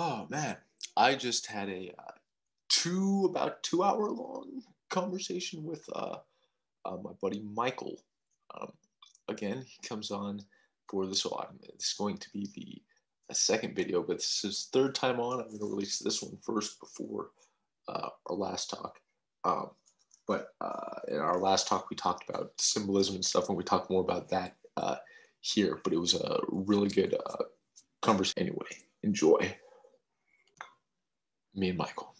Oh man, I just had a about 2 hour long conversation with my buddy Michael. Um, Again, he comes on for this. So it's going to be the a second video, but this is his third time on. I'm going to release this one first before our last talk. But in our last talk, we talked about symbolism and stuff, and we talked more about that here. But it was a really good conversation. Anyway, enjoy. Me and Michael.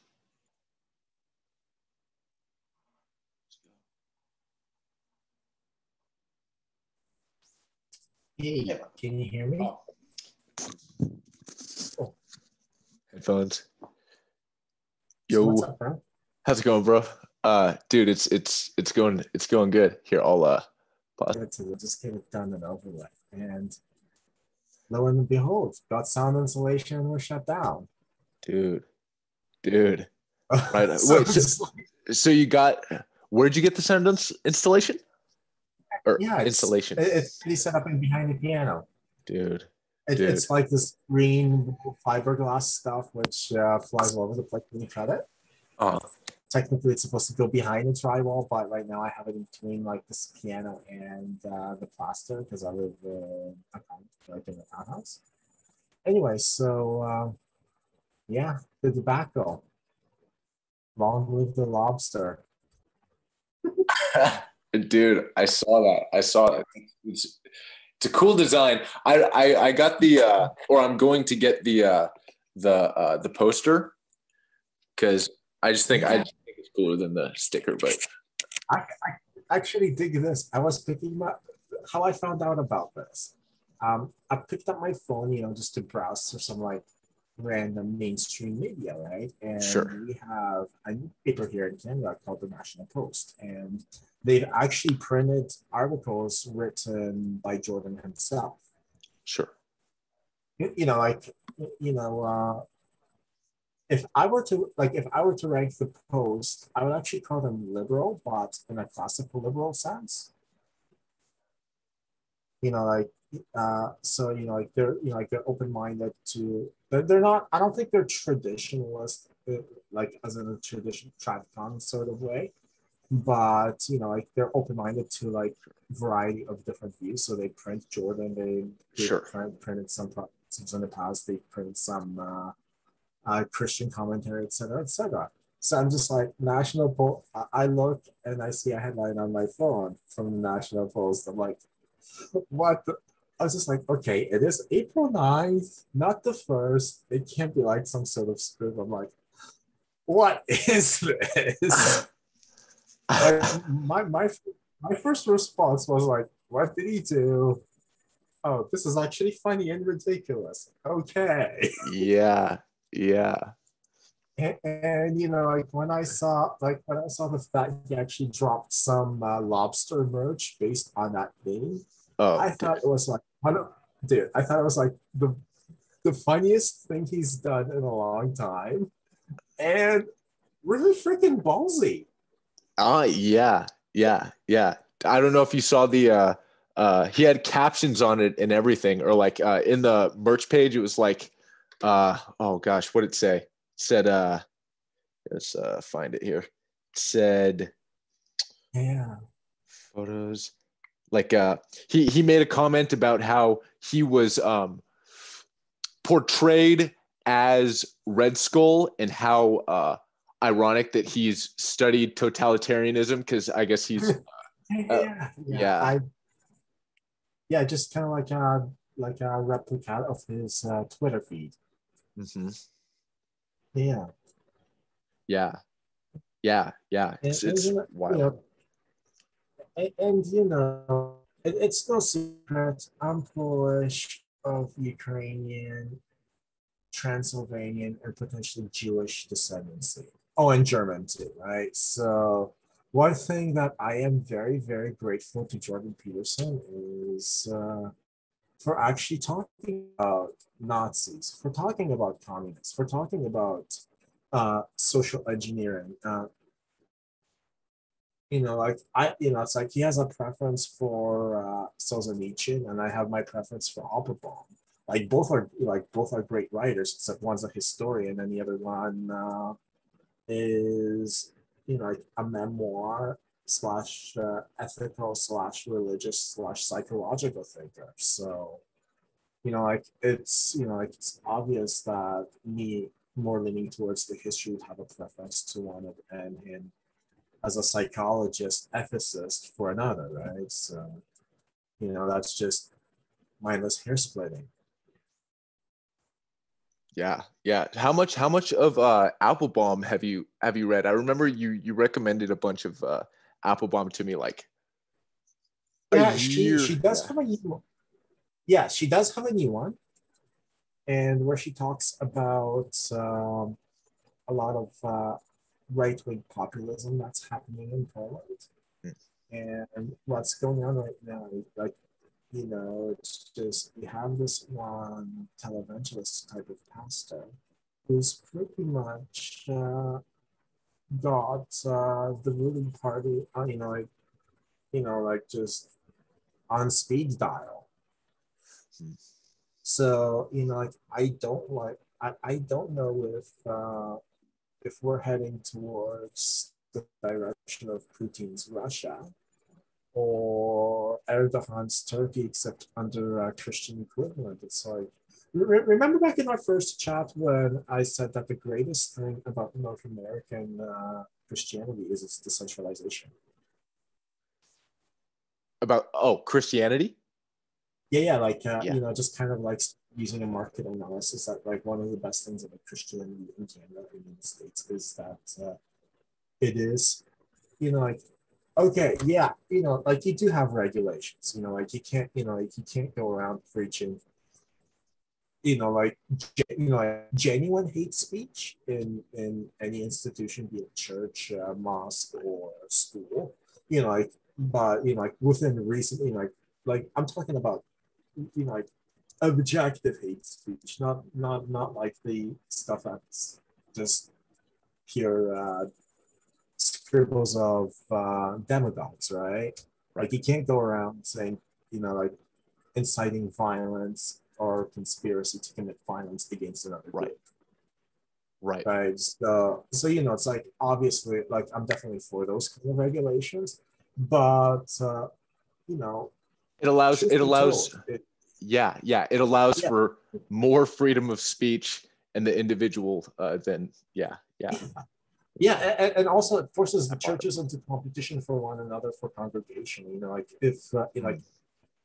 Hey, can you hear me? Oh. Headphones. So what's up, bro? How's it going, bro? Dude, it's going good. Here, I'll pause. We'll just get it done and over with. And lo and behold, got sound insulation and we're shut down. Dude. Right. So Wait, so you got, where'd you get the sound installation? Or yeah, installation? It's set up in behind the piano. Dude. It's like this green fiberglass stuff which flies all over the place when you cut it. Technically, it's supposed to go behind the drywall, but right now I have it in between like this piano and the plaster because I live in a townhouse. Anyway, so yeah, the tobacco. Long live the lobster. Dude, I saw that. It's a cool design. I got the or I'm going to get the poster because I just think it's cooler than the sticker. But I actually dig this. I was picking up how I found out about this. I picked up my phone, just to browse for some like random mainstream media, right? And sure. We have a newspaper here in Canada called the National Post, and they've actually printed articles written by Jordan himself. Sure. If I were to rank the Post, I would actually call them liberal, but in a classical liberal sense. They're open-minded to. They're not. I don't think they're traditionalist, like as in a traditional Tradcon sort of way, but they're open-minded to like variety of different views. So they print Jordan. They printed some products in the past. They printed some Christian commentary, etc., etc. So I'm just like National Post. I look and I see a headline on my phone from the National Post. I'm like, what? I was just like, okay, it is April 9th, not the 1st. It can't be like some sort of script. I'm like, what is this? my first response was like, what did he do? Oh, this is actually funny and ridiculous. Okay. Yeah. And when I saw the fact he actually dropped some lobster merch based on that thing, I thought it was like, I thought it was like the funniest thing he's done in a long time, and really freaking ballsy. Yeah. I don't know if you saw the he had captions on it and everything, or like in the merch page, it was like oh gosh, what did it say? It said let's find it here. It said photos. Like he made a comment about how he was portrayed as Red Skull, and how ironic that he's studied totalitarianism, because I guess he's just kind of like a replica of his Twitter feed. Mm-hmm. Yeah. It's wild. It's no secret I'm Polish of Ukrainian, Transylvanian, and potentially Jewish descendancy. Oh, and German too, right? So one thing that I am very, very grateful to Jordan Peterson is for actually talking about Nazis, for talking about communists, for talking about social engineering. It's like he has a preference for Solzhenitsyn, and I have my preference for Applebaum. both are great writers, except one's a historian and the other one is like a memoir slash ethical slash religious slash psychological thinker. So like it's obvious that me more leaning towards the history would have a preference to one of and him as a psychologist ethicist for another, right? So that's just mindless hair splitting. Yeah, yeah. How much of Applebaum have you read? I remember you recommended a bunch of Applebaum to me like a Yeah, she year. does Yeah. have a new yeah, she does have a new one, and where she talks about a lot of right wing populism that's happening in Poland Mm. and what's going on right now. Like, it's just you have this one televangelist type of pastor who's pretty much got the ruling party, like just on speed dial. Mm. So like I don't know if we're heading towards the direction of Putin's Russia or Erdogan's Turkey, except under a Christian equivalent. It's like remember back in our first chat when I said that the greatest thing about North American Christianity is its decentralization. About Christianity? Yeah, like Yeah. just kind of like using a market analysis that like one of the best things about Christianity in Canada and in the States is that it is like okay, yeah, like you do have regulations, like you can't go around preaching like like genuine hate speech in any institution, be it church, mosque, or school, like but like within reason, like I'm talking about like objective hate speech, not like the stuff that's just pure scribbles of demagogues, right? Right. Like you can't go around saying, like inciting violence or conspiracy to commit violence against another Right. group. Right. Right. So it's like obviously like I'm definitely for those kind of regulations, but you know, It truth be allows told, yeah, it allows yeah, for more freedom of speech and the individual than yeah. yeah, and also it forces the That bothers churches into competition for one another for congregation. Like if me. like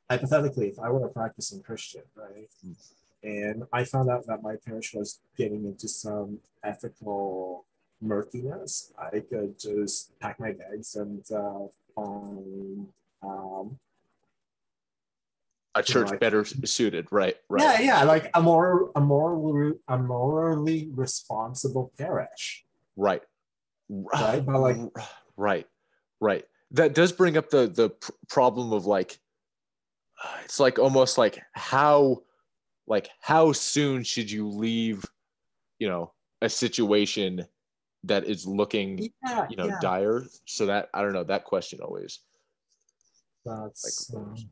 hypothetically, if I were a practicing Christian, right, Mm. and I found out that my parish was getting into some ethical murkiness, I could just pack my bags and find, um, A church like better suited, right, right, yeah, like a morally responsible parish, right, right? But like right, right. That does bring up the problem of like it's like almost like how soon should you leave, a situation that is looking, yeah, dire. So that I don't know, that question always like that's lingers.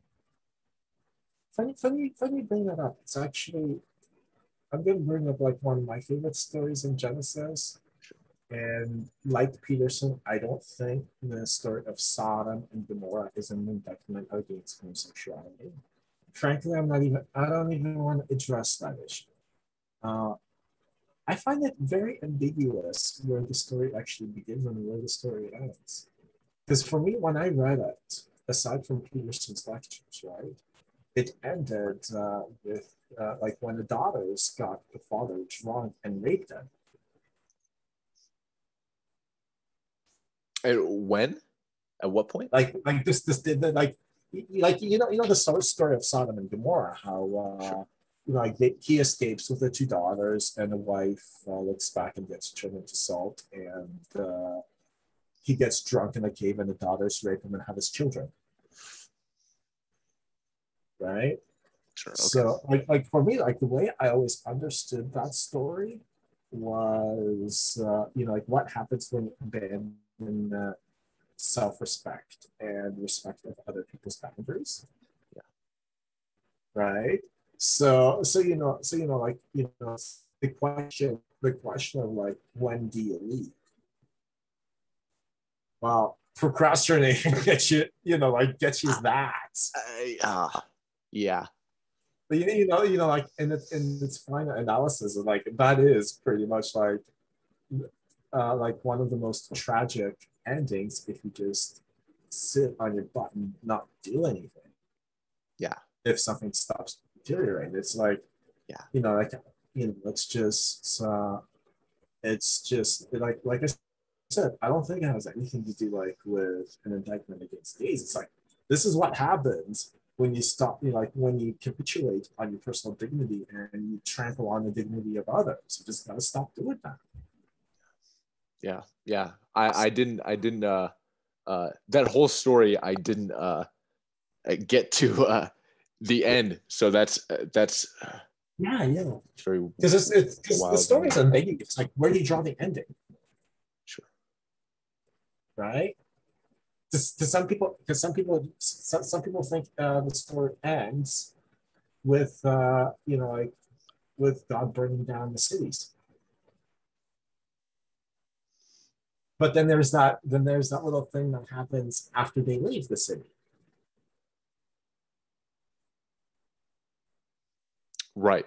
funny you bring that up. It's actually I'm gonna bring up like one of my favorite stories in Genesis. And like Peterson, I don't think the story of Sodom and Gomorrah is an indictment against homosexuality. Frankly, I don't even want to address that issue. Uh, I find it very ambiguous where the story actually begins and where the story ends. Because for me, when I read it, aside from Peterson's lectures, right, it ended with like when the daughters got the father drunk and raped them. When? At what point? Like this like the story of Sodom and Gomorrah, how Sure. he escapes with the two daughters, and the wife looks back and gets turned into salt, and he gets drunk in a cave, and the daughters rape him and have his children, right? Sure. Okay. So like for me, like the way I always understood that story was like what happens when you abandon self-respect and respect of other people's boundaries, Yeah. right? like the question of like when do you leave? Well, procrastinating gets you that. Yeah. But like in its final analysis, like that is pretty much like one of the most tragic endings if you just sit on your butt and not do anything. Yeah. If something stops deteriorating, it's like Yeah. it's just like I said, I don't think it has anything to do like with an indictment against gays. It's like this is what happens when you stop, like when you capitulate on your personal dignity and you trample on the dignity of others. You just gotta stop doing that. Yeah. I didn't that whole story I didn't get to the end. So that's Yeah. very Because the wild to me. story's ambiguous. It's like where do you draw the ending? Sure. Right? Because some people think the story ends with like with God burning down the cities. But then there's that little thing that happens after they leave the city. Right.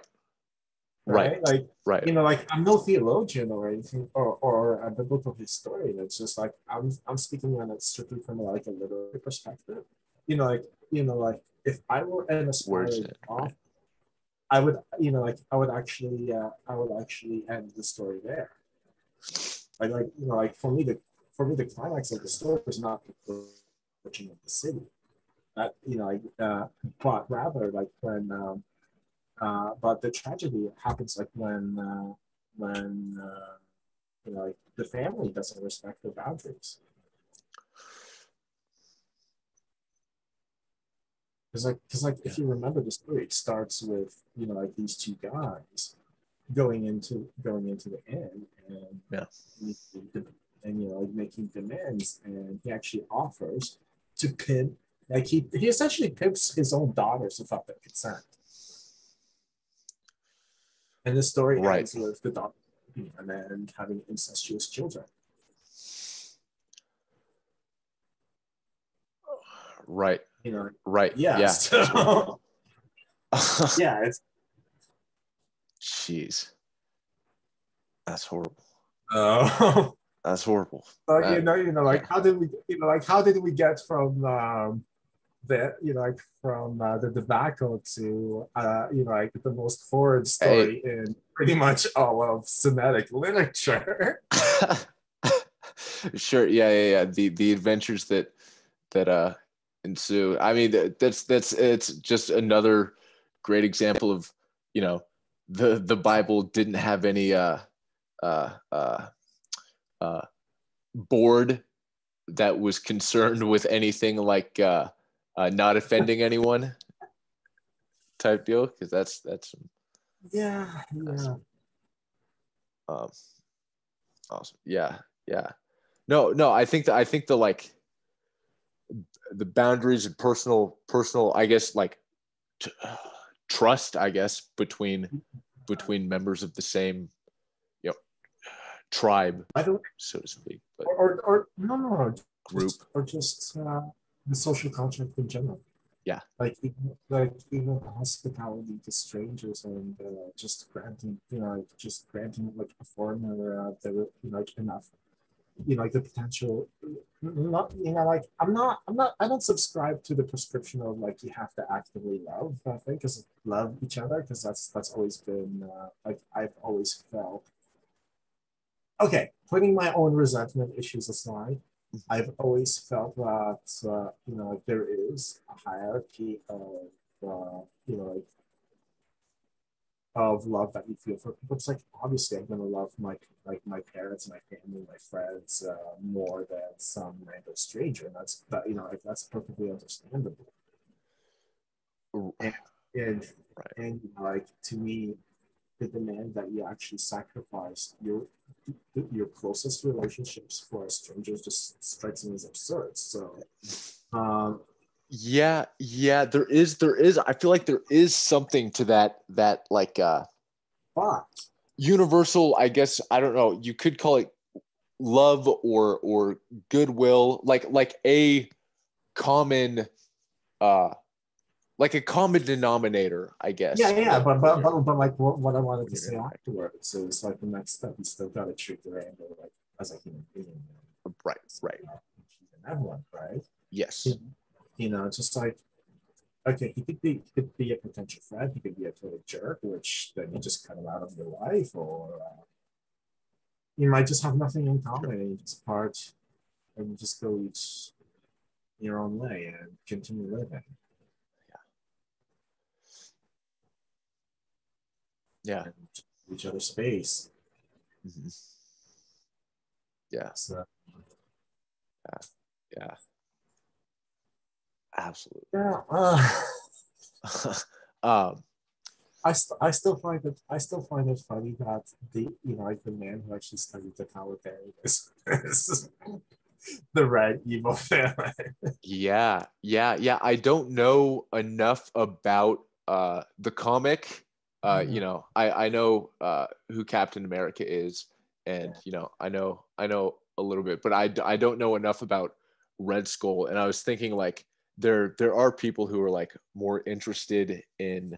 Right? Like, Right. like I'm no theologian or anything, or a biblical historian. It's just like I'm speaking on it strictly from like a literary perspective. Like if I were an Words aspiring in. Right. author, I would actually end the story there. Like for me the climax of the story is not the approaching of the city. That but rather like but the tragedy happens like when like the family doesn't respect the boundaries. Because if you remember the story, it starts with like these two guys going into the inn and Yeah. like making demands, and he actually offers to pimp, like he essentially pimps his own daughters without their consent. And the story Right. ends with the daughter and then having incestuous children. Right. Right. Yeah. Yeah. So, yeah, it's Jeez. That's horrible. uh, That's horrible. like Yeah. how did we get from the debacle to like the most horrid Hey. story in pretty much all of Semitic literature. Sure. Yeah. The adventures that ensue. I mean, that's it's just another great example of the Bible didn't have any uh uh uh board that was concerned with anything like not offending anyone type deal, because that's Yeah, that's yeah. um awesome. Yeah. No, I think the like the boundaries and personal I guess like t- trust I guess between members of the same you know tribe, By the way, so to speak, but or no, group. just the social contract in general. Yeah. Like even hospitality to strangers and just granting like a foreigner like enough like the potential not like I don't subscribe to the prescription of like you have to actively love I think because love each other because that's always been like I've always felt okay, putting my own resentment issues aside, I've always felt that like there is a hierarchy of love that you feel for people. It's like obviously I'm gonna love my parents, my family, my friends more than some random stranger, and that's perfectly understandable. And and Right. and like to me, the demand that you actually sacrifice your closest relationships for strangers just strikes me as absurd. So, um, Yeah, there is I feel like there is something to that like But universal, I guess, I don't know, you could call it love or goodwill, like a common uh like a common denominator, I guess, yeah, when but like what I wanted when to you're say interacting. afterwards is like the next step, you still got to treat the random like as a human being. Right, right. And everyone, right? Yes. You know, just like okay, he could be a potential friend. He could be a total jerk, which then you just cut him out of your life, or you might just have nothing in Sure. common and you just part and you just go each your own way and continue living. Yeah. And each other space. Mhm. Yeah. So Yeah. Yeah. Absolutely. yeah, um I still find it funny that the like the man who actually studied totalitarianism is the right evil family. yeah, I don't know enough about the comic. Yeah, I know who Captain America is, and yeah. I know a little bit, but I don't know enough about Red Skull. And I was thinking, like, there are people who are like more interested in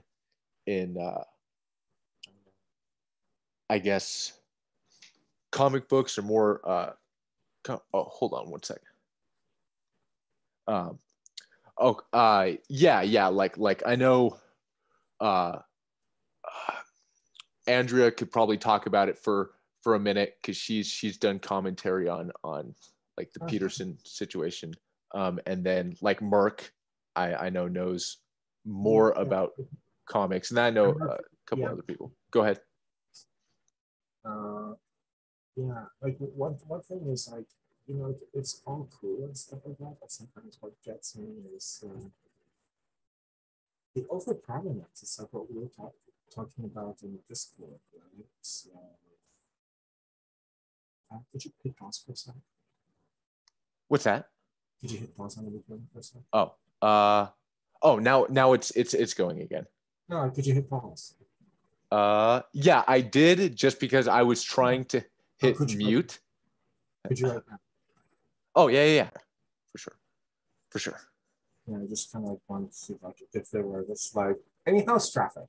I guess comic books, or more oh, hold on one second. um oh yeah, like I know uh Andrea could probably talk about it for a minute, because she's done commentary on like the Uh-huh. Peterson situation. And then like Merck, I know knows Yeah, more yeah. about comics, and I know I'm not, a couple yeah. other people. Go ahead. Uh, yeah, like one thing is like it's all cool and stuff like that, but sometimes what gets me is the overprominence. It's like what we were talking about in the Discord, right? So, could you hit pause for a second? What's that? Could you hit pause on the recording for a second? Oh, oh, now it's going again. No, could you hit pause? Yeah, I did, just because I was No, trying to no, hit mute. could you right now? Oh, yeah, for sure, for sure. I just kind of like wanted to see like if there were this like anyhow traffic.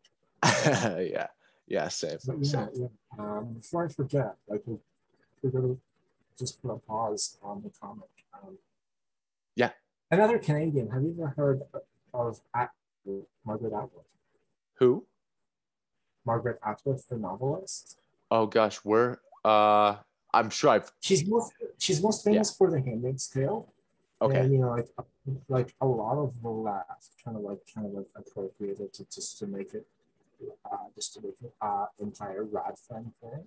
Yeah, same, But same. yeah. Before I forget, like we're gonna just put a pause on the comic. Yeah. Another Canadian. Have you ever heard of Margaret Atwood? Who? Margaret Atwood, the novelist. Oh gosh, where? I'm sure I've. She's most Yeah. famous for The Handmaid's Tale, Okay. and like a lot of the laugh kind of like appropriated to just to make it entire rad fan thing.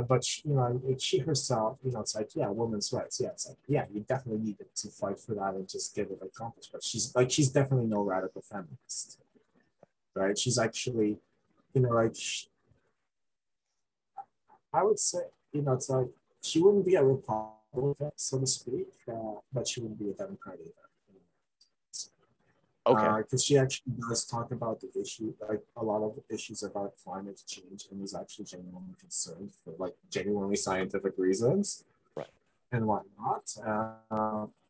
But she herself, it's like, yeah, women's rights. Yeah, it's like, yeah, you definitely needed to fight for that and just get it accomplished. But she's definitely no radical feminist, right? She's actually, like I would say, it's like she wouldn't be a Republican, so to speak, but she wouldn't be a Democrat either. Okay. Because she actually does talk about the issue, like a lot of issues about climate change, and is actually genuinely concerned for like genuinely scientific reasons Right. and whatnot.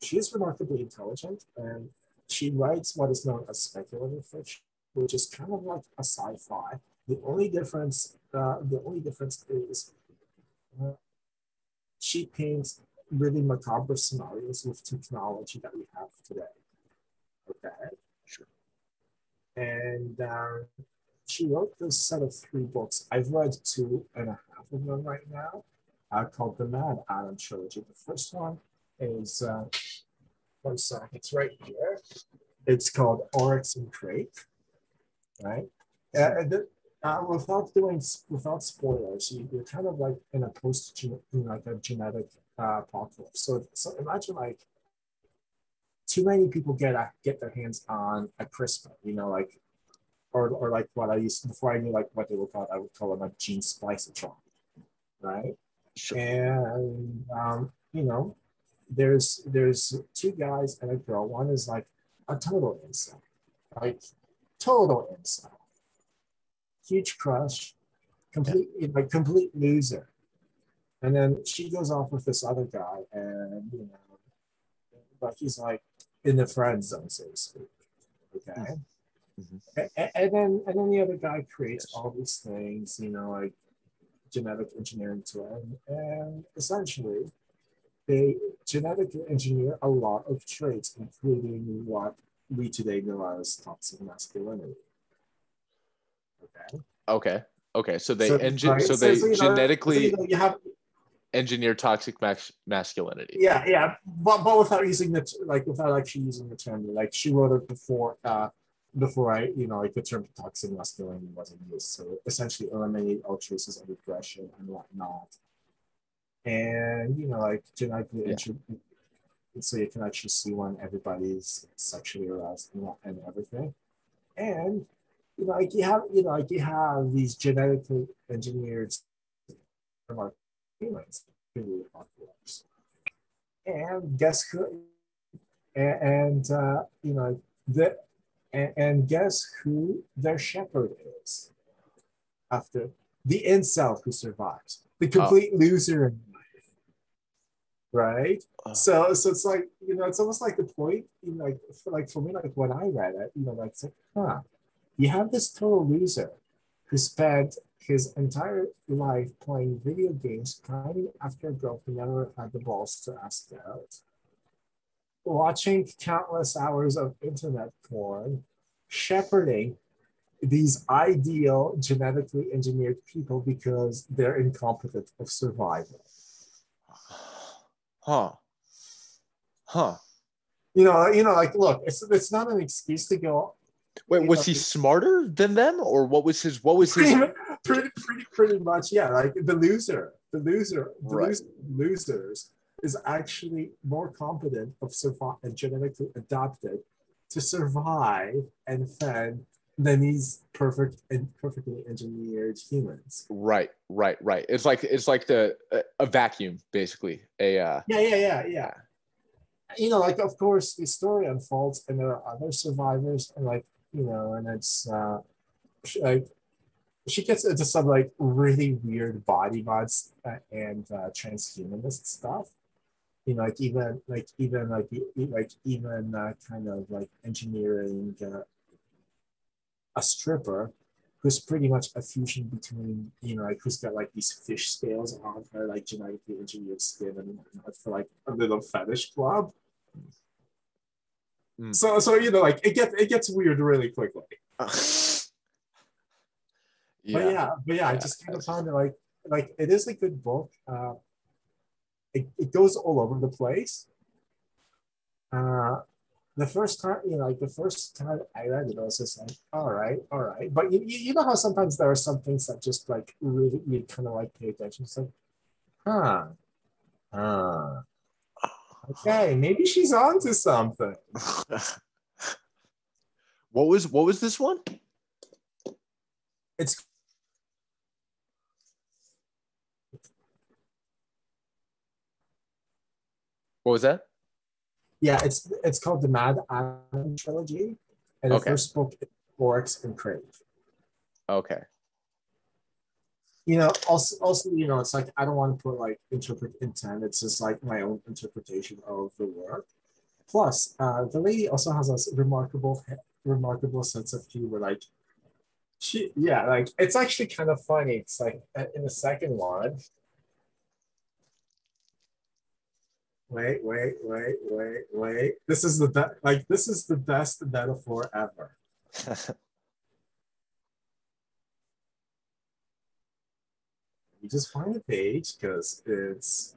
She is remarkably intelligent, and she writes what is known as speculative fiction, which is kind of like a sci-fi. The only difference is uh, she paints really macabre scenarios with technology that we have today. Okay, Sure. and she wrote this set of three books. I've read two and a half of them right now, called the Mad Adam trilogy. The first one is one sec, it's right here. It's called Oryx and Crate, right? Without spoilers, you're kind of like in a like a genetic apocalypse. So imagine like too many people get their hands on a CRISPR, like or like what I used before I knew like what they were called, I would call them a gene splicitron, right? Sure. And there's two guys and a girl. One is like a total incel, like total incel, huge crush, Yeah. complete loser. And then she goes off with this other guy, and but he's like in the friend zone, so to speak. Okay. Mm-hmm. And then the other guy creates Yes. all these things, like genetic engineering to it, and essentially they genetically engineer a lot of traits, including what we today know as toxic masculinity. Okay. Okay. Okay. So they So right, so genetically you have engineer toxic masculinity. yeah, but without using without actually using the term. Like she wrote it before I like the term toxic masculinity wasn't used. So essentially eliminate all traces of aggression and whatnot. And like genetically Yeah. so you can actually see when everybody's sexually aroused and everything. And you have these genetically engineered humans in the apocalypse. And guess who? And the and guess who their shepherd is after the incel who survives, the Oh. complete loser in life, right? Oh. So it's like it's almost like the point, for me, like when I read it, like it's like, you have this total loser who spent his entire life playing video games, climbing after a girl who never had the balls to ask out, watching countless hours of internet porn, shepherding these ideal genetically engineered people because they're incompetent of survival. Huh. Huh. Like look, it's not an excuse to go. Wait, was he smarter than them, or what was his? What was his? Pretty much, yeah. Like Right. Losers is actually more competent of survive and genetically adapted to survive and fend than these perfectly engineered humans. Right. It's like the a vacuum, basically. Yeah. Like of course the story unfolds and there are other survivors and and it's like she gets into some like really weird body mods and transhumanist stuff. Even kind of like engineering a stripper who's pretty much a fusion between who's got like these fish scales on her like genetically engineered skin and whatnot for like a little fetish club. So like it gets weird really quickly. Yeah. But yeah, I just kind of found it like it is a good book. It goes all over the place. The first time, the first time I read it, I was just like, all right. But you know how sometimes there are some things that just like really you kind of like pay attention. It's like, huh, huh. Okay, maybe she's onto something. What was this one? It's What was that? Yeah, it's called the Mad Adam trilogy, and the Okay. first book is Oryx and Crave. Okay. Also, it's like I don't want to put like interpret intent. It's just like my own interpretation of the work. Plus, the lady also has a remarkable sense of humor. Like like it's actually kind of funny. It's like in the second one. Wait. This is the best metaphor ever. You just find the page because it's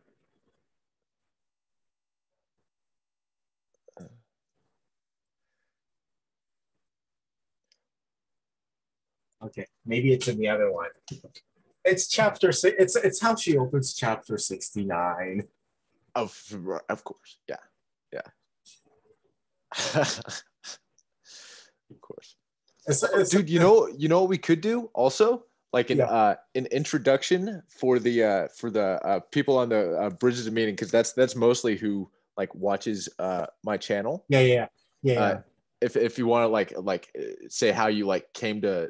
okay. Maybe it's in the other one. It's chapter six. It's how she opens chapter 69. Of course, yeah. Of course. Dude, you know what we could do also, like an introduction for the people on the Bridges of Meaning, because that's mostly who like watches my channel. Yeah. if you want to say how you came to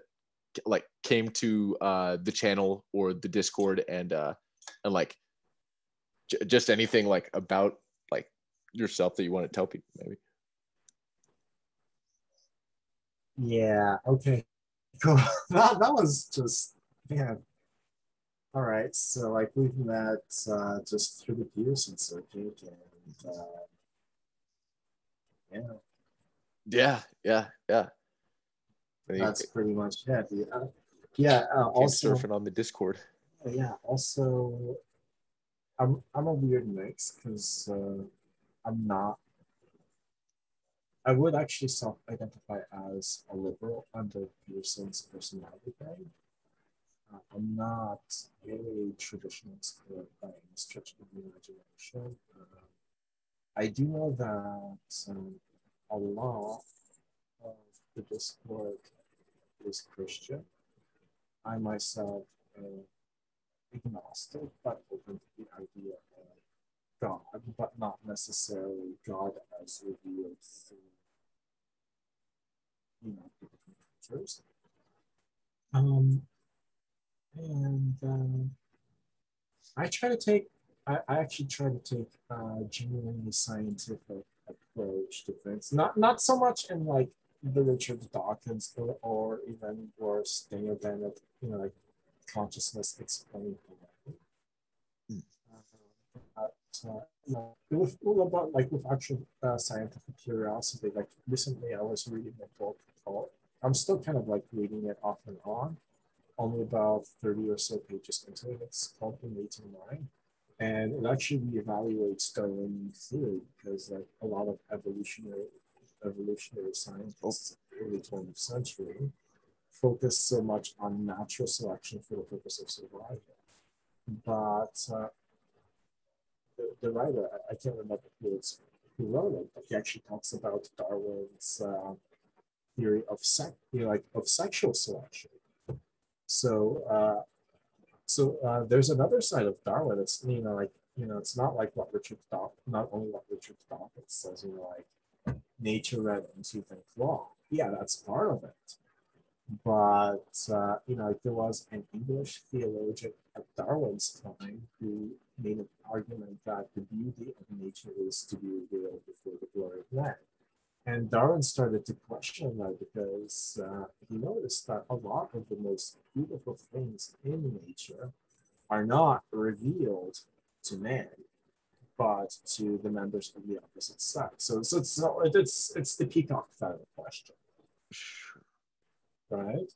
the channel or the Discord, and just anything like about like yourself that you want to tell people, maybe. Yeah. Okay. Cool. That was just, yeah. All right. So like we've met just through the Pearson circuit, and yeah, Yeah. that's pretty much it. Yeah. Came Also, surfing on the Discord. yeah. Also, I'm a weird mix because I'm not. I would actually self-identify as a liberal under Pearson's personality thing. I'm not a traditionalist by any stretch of the imagination. I do know that a lot of the Discord is Christian. I myself am agnostic, but open to the idea of God, but not necessarily God as revealed through, the different cultures. Um, and I try to take, I actually try to take a genuinely scientific approach to things. Not so much in like the Richard Dawkins or even worse, Daniel Dennett, like consciousness explained away. But, with actual scientific curiosity, like recently I was reading a book called, I'm still kind of like reading it off and on, only about 30 or so pages into it. It's called Innate Mind. And it actually reevaluates Darwinian theory because like a lot of evolutionary scientists in the early 20th century focused so much on natural selection for the purpose of survival. But the writer, I can't remember who wrote it, but he actually talks about Darwin's theory of of sexual selection. So there's another side of Darwin. It's it's not like what not only what Richard Dawkins says. Like nature red and you think wrong. Yeah, that's part of it. But there was an English theologian at Darwin's time who made an argument that the beauty of nature is to be revealed before the glory of man. And Darwin started to question that because he noticed that a lot of the most beautiful things in nature are not revealed to man, but to the members of the opposite sex. It's the peacock feather question, Sure. right?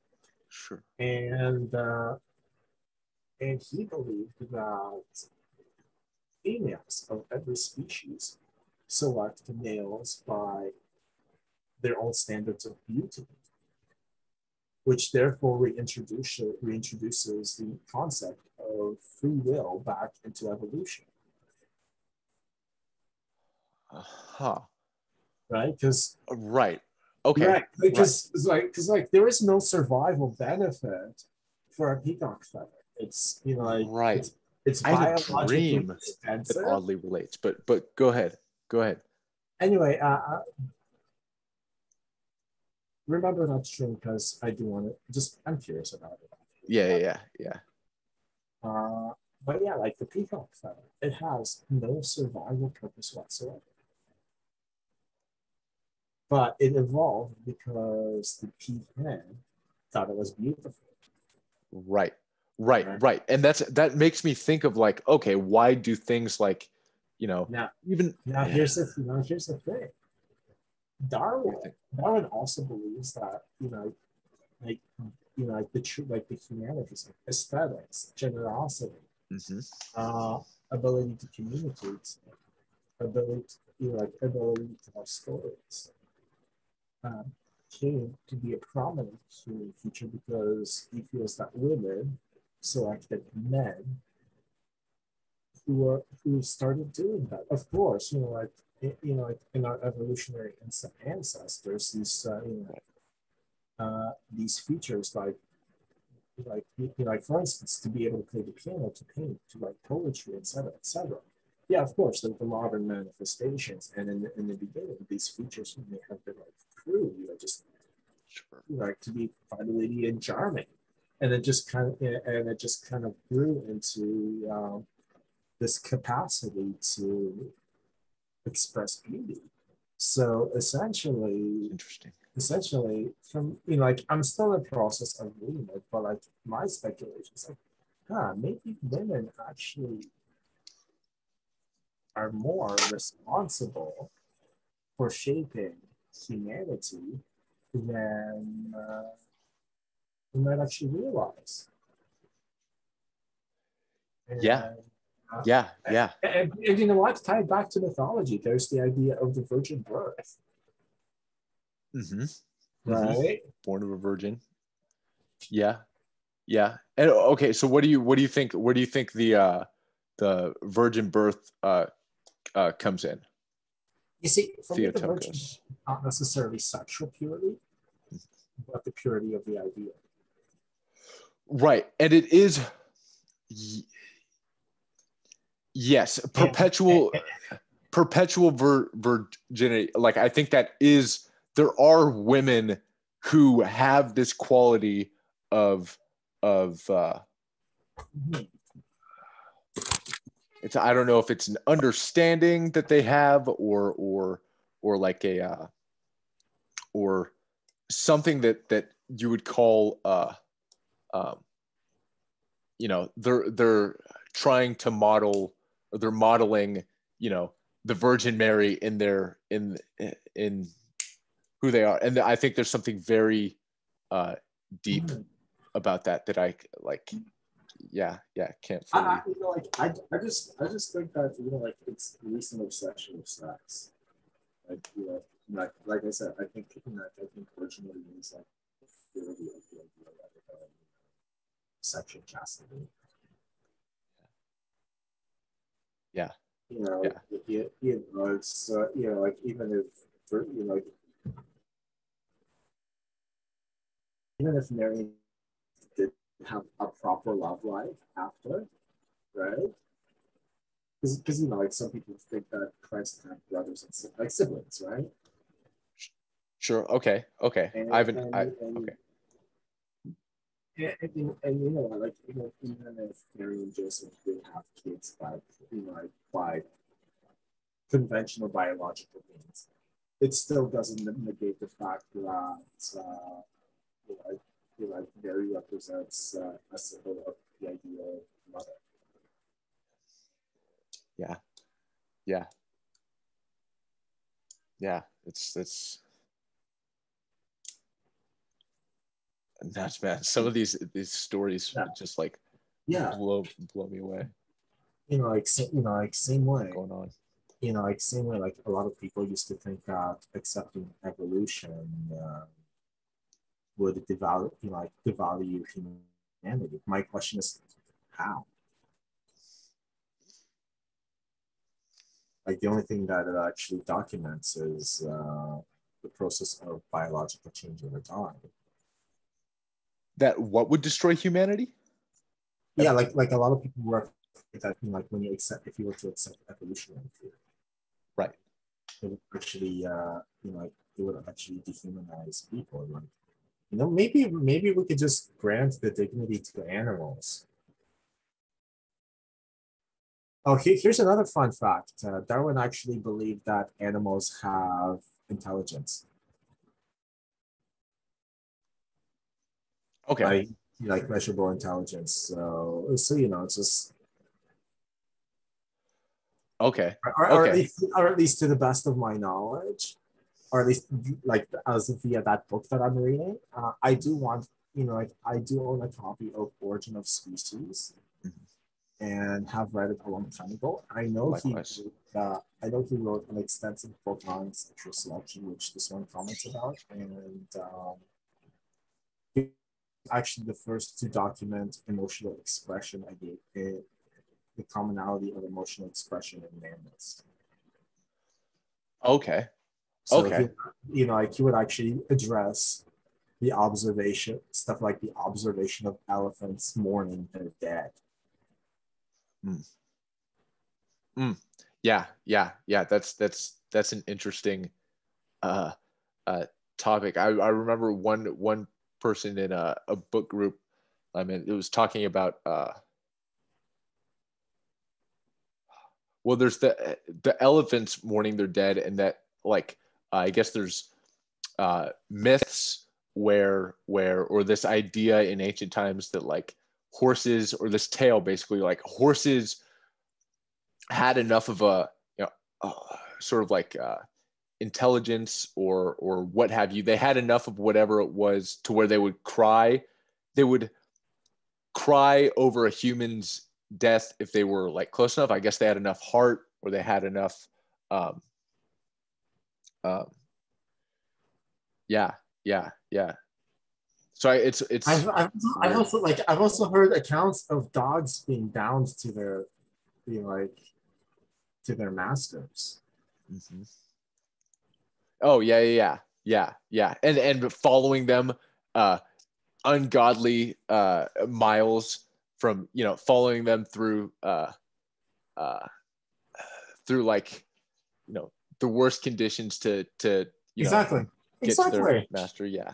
Sure. And he believed that females of every species select the males by their own standards of beauty, which therefore reintroduces the concept of free will back into evolution. Huh. Right? Because Right. Okay. right, because there is no survival benefit for a peacock feather. It's Right. it's I had a biologically dream that expensive. oddly relates, but go ahead. Go ahead. Anyway, remember that stream because I do want to just I'm curious about it. Yeah. But yeah, like the peacock feather, it has no survival purpose whatsoever. But it evolved because the peahen thought it was beautiful. Right. And that makes me think of like, okay, why do things like, Now, even here's the thing. Darwin also believes that like like the humanities, like aesthetics, generosity, mm-hmm. ability to communicate, ability to tell stories, um, came to be a prominent human feature because he feels that women selected men who started doing that. Of course, like in our evolutionary ancestors, these features like for instance, to be able to play the piano, to paint, to write poetry, etc., etc. yeah, of course, the modern manifestations, and in the beginning, these features may have been like crude, just Sure. like to be finally and charming, and it just kind of grew into this capacity to express beauty. So Interesting. from like I'm still in the process of reading it, but like my speculation is like, maybe women actually are more responsible for shaping humanity than we might actually realize. Yeah. And, uh, Yeah. Yeah. and you know what? Tied back to mythology, there's the idea of the virgin birth, Mm-hmm. Mm-hmm. right? Born of a virgin. Yeah. Yeah. And okay, so what do you think? Where do you think the virgin birth comes in? You see, for me, the virgin Theotokos. not necessarily sexual purity, but the purity of the idea. Right. And it is yes, And, perpetual virginity. Like I think that is there are women who have this quality of of it's I don't know if it's an understanding that they have or like a or something that you would call um, they're trying to model or they're modeling the Virgin Mary in their in who they are, and I think there's something very deep about that I like. Yeah, can't fully. I just think that it's recent obsession with sex. Like like I said, I think originally it was like the purity of the idea rather than sexual chastity. Yeah, You know, yeah. it's like even if like even if Mary did have a proper love life after, right? Because like some people think that Christ had brothers and like siblings, right? Sure. Okay. And I haven't. I and and okay. like even if Mary and Joseph did have kids by like by conventional biological means, it still doesn't negate the fact that like Mary represents a symbol of the ideal mother. Yeah, yeah, yeah. It's nuts, man. Some of these stories Yeah, just like yeah. blow me away. Like same way. Going on. Like same way. Like a lot of people used to think that accepting evolution would devalue, like devalue humanity. My question is, how? Like the only thing that it actually documents is the process of biological change over time. That what would destroy humanity? Yeah, like a lot of people were that like when you accept if you were to accept evolutionary theory, Right. it would actually like it would actually dehumanize people. Like maybe we could just grant the dignity to animals. Oh, here's another fun fact. Darwin actually believed that animals have intelligence, Okay. like measurable intelligence. So it's just Okay. or Okay. at least to the best of my knowledge, or at least like as via that book that I'm reading. I do want like I do own a copy of Origin of Species Mhm. and have read it a long time ago. Likewise. I know he wrote an extensive book on sexual selection, which this one comments about, and he actually the first to document emotional expression. I gave it the commonality of emotional expression in mammals. Okay. So Okay. like he would actually address the observation stuff like the observation of elephants mourning their dead. Mm. Mm. Yeah. That's an interesting uh, uh, topic. I remember one person in a book group. I mean, it was talking about well, there's the elephants mourning their dead, and that like I guess there's myths where or this idea in ancient times that like horses, or this tale basically, like horses had enough of a sort of like intelligence or what have you. They had enough of whatever it was to where they would cry. They would cry over a human's death if they were like close enough. I guess they had enough heart, or they had enough. Um, um, yeah, yeah. So it's I've weird. also like I've also heard accounts of dogs being bound to their being like to their masters. Mhm. Oh yeah, and following them uh ungodly miles from following them uh through like you know the worst conditions to Exactly. get to their Exactly. master. Yeah.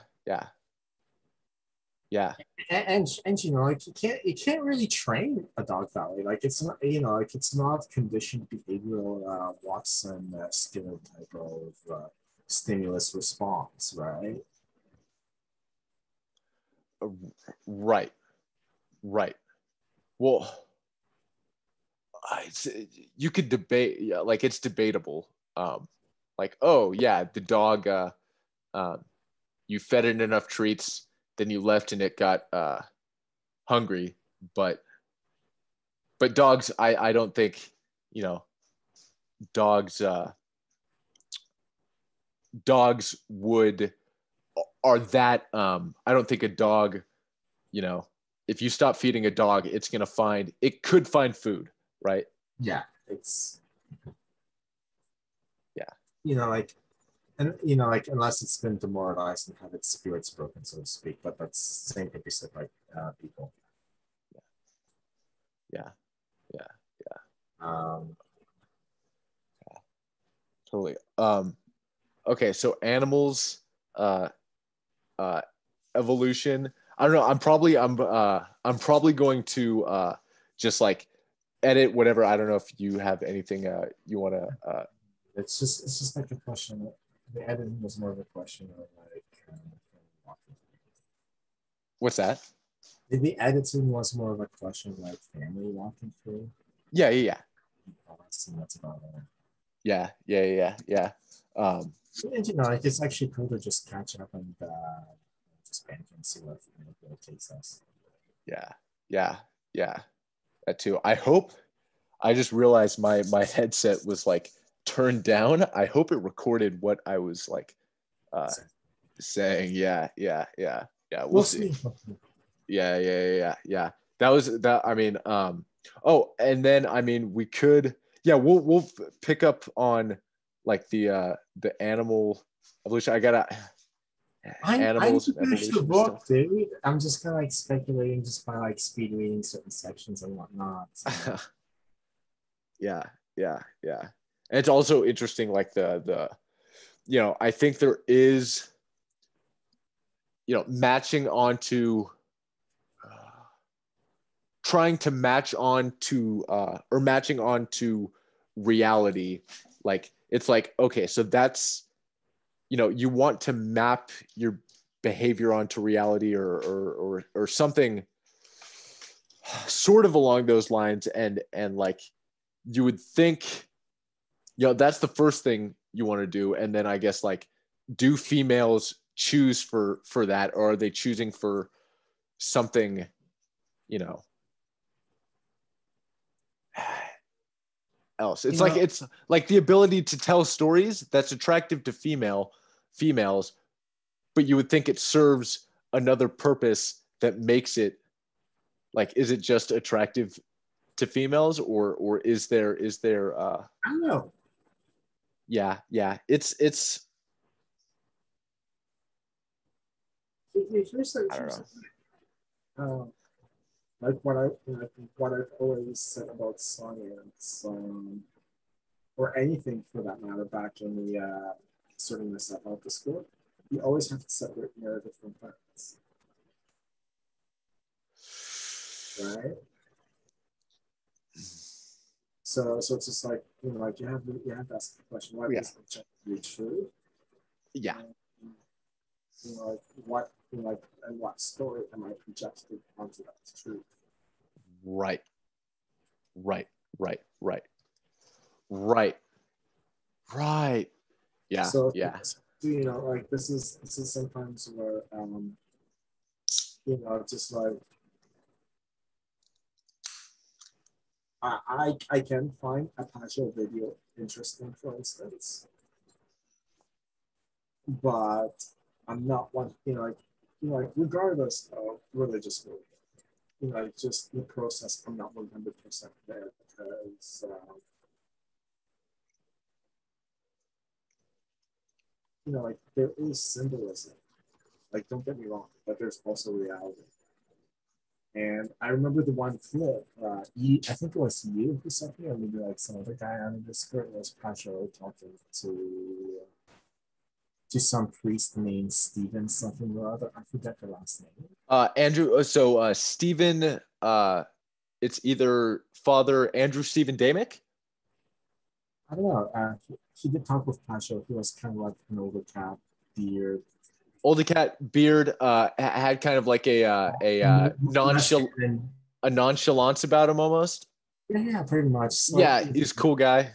And like you can't really train a dog that way. Like it's not like it's not conditioned behavioral Watson Skinner type of stimulus response, right? Uh, right, right. Well, it's, you could debate, yeah, like it's debatable. Like, oh yeah, the dog, um, you fed it enough treats, then you left and it got hungry. But dogs, I don't think you know dogs dogs would are that. I don't think a dog, you know, if you stop feeding a dog, it could find food, right? Yeah, it's Yeah. like and like unless it's been demoralized and have its spirits broken, so to speak. But that's same thing you said, like people. Yeah. Yeah. Um, Totally. Okay, so animals, uh, uh, evolution. I don't know. I'm probably going to just like edit whatever. I don't know if you have anything you want to. it's just like a question. The editing was more of a question of like What's that? the editing was more of a question of like family walking through. Yeah. And that's about it. Yeah. And like it's actually cool to just catch up and just bank and see what it takes us. Yeah. Yeah. Yeah. That too. I hope. I just realized my headset was like turned down. I hope it recorded what I was like uh So saying. Yeah. We'll we'll see. see. Yeah. That was that. I mean, oh, and then I mean, we could, yeah, we'll pick up on like the animal evolution. I gotta I need animals to and finish the evolution and book, stuff. dude. I'm just kind of like speculating just by like speed reading certain sections and whatnot. Yeah, yeah. And it's also interesting, like the I think there is matching onto trying to match on to or matching on to reality. Like it's like, okay, so that's you want to map your behavior onto reality, or something sort of along those lines. And like you would think, that's the first thing you want to do. And then I guess, like, do females choose for that, or are they choosing for something you know else? You It's like know, the ability to tell stories that's attractive to females, but you would think it serves another purpose that makes it, like, is it just attractive to females, or is there I don't know. it's I don't Here's know. like what I've always said about science. or anything for that matter back in the sorting myself out to school, you always have to separate narrative from facts, right? So it's just like, like you have to ask the question, what Yeah. is objectively true? Yeah. And, like what, like, and what story am I projecting onto that truth? Right. Right. Right. Right. Right. Right. Yeah. So, Yeah. like this is sometimes where just like I can find a partial video interesting, for instance, but I'm not one, like regardless of religious belief, like just the process, I'm not 100% there because like there is symbolism. Like, don't get me wrong, but there's also reality. And I remember the one clip, I think it was you who sent me, or maybe like some other guy on the Discord, was Pacho talking to some priest named Stephen something or other. I forget the last name. Andrew. So Stephen. It's either Father Andrew Stephen Damick. I don't know. He did talk with Pacho. He was kind of like an older cat, beard. Old cat beard. Had kind of like a nonchalance about him almost. Yeah, pretty much. Yeah, Slightly, he's a cool guy.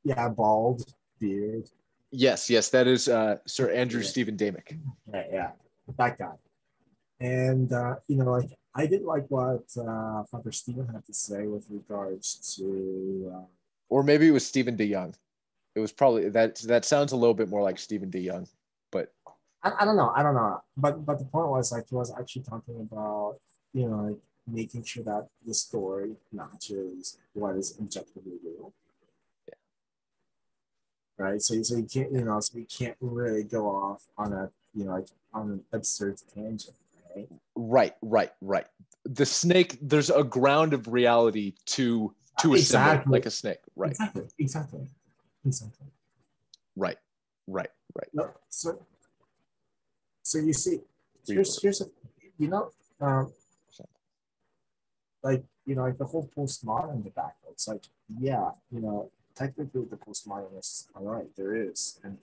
yeah, bald beard. Yes, yes, that is Sir Andrew Yeah, Stephen Damick. yeah, that guy. And like I did like what Father Stephen had to say with regards to. Or maybe it was Stephen DeYoung. It was probably that. That sounds a little bit more like Stephen DeYoung, but I don't know. I don't know. But the point was like he was actually talking about like making sure that the story matches what is objectively real. Right. So you can't so you can't really go off on a like on an absurd tangent. Right. right. The snake. There's a ground of reality to a symbol, Exactly. like a snake. Right. Exactly. Right. No, so you see, here's a, you know um, like like the whole postmodern debacle. It's like, yeah, technically the postmodernists are right. There is an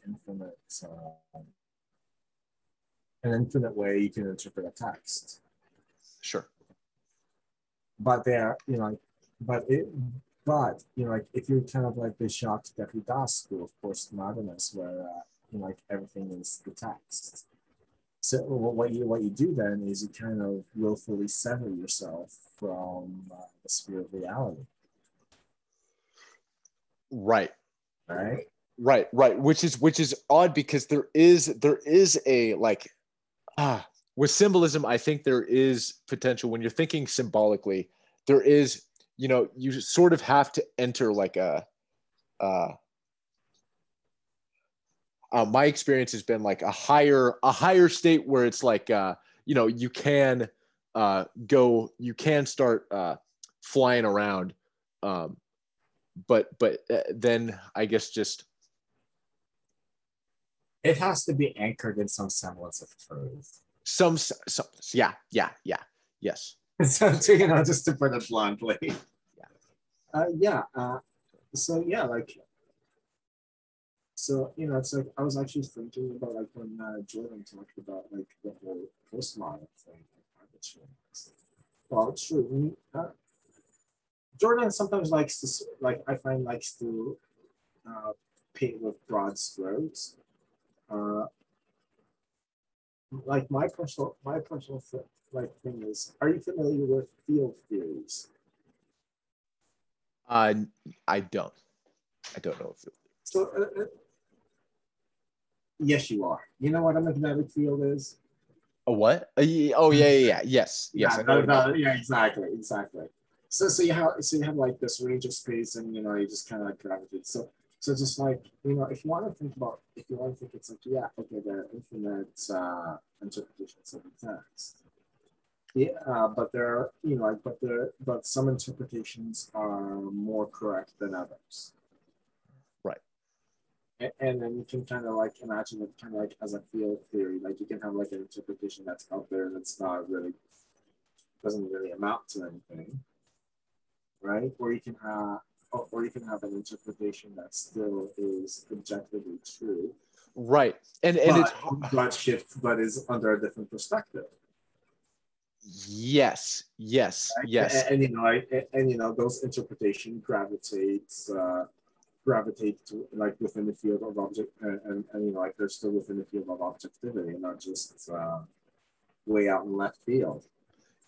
infinite way you can interpret a text. Sure. But there, but like if you're kind of like the Jacques Derrida school of postmodernists, where like everything is the text. So what you do then is you kind of willfully sever yourself from the sphere of reality. Right. Right. Right. Which is odd because there is a like with symbolism, I think there is potential when you're thinking symbolically. There is, you sort of have to enter like uh, my experience has been like a higher state where it's like you can you can start flying around, but then I guess just It has to be anchored in some semblance of truth. some yeah, yes. So just to put it bluntly. Yeah. Yeah. So yeah, like so it's like I was actually thinking about like when Jordan talked about like the whole postmodern thing. Well, true. Jordan sometimes likes to like I find likes to paint with broad strokes. Uh, like my personal like thing is, are you familiar with field theories? uh I don't know if So yes, you are. You know what a magnetic field is? a what oh yeah, yes, Yeah, I know what a magnet. yeah, exactly. So you have like this range of space, and you just kind of like gravitate. So just like if you want to think about, if you want to think, it's like, yeah, okay, there are infinite interpretations of the text. Yeah, but there are but some interpretations are more correct than others. and then you can kind of like imagine it kind of like as a field theory. Like you can have like an interpretation that's out there that's not really doesn't really amount to anything, right? Or you can have an interpretation that still is objectively true, Right. And it's but is under a different perspective. yes, yes, Right? yes. And you know those interpretations gravitate to like within the field of object and you know like they're still within the field of objectivity and not just way out in left field.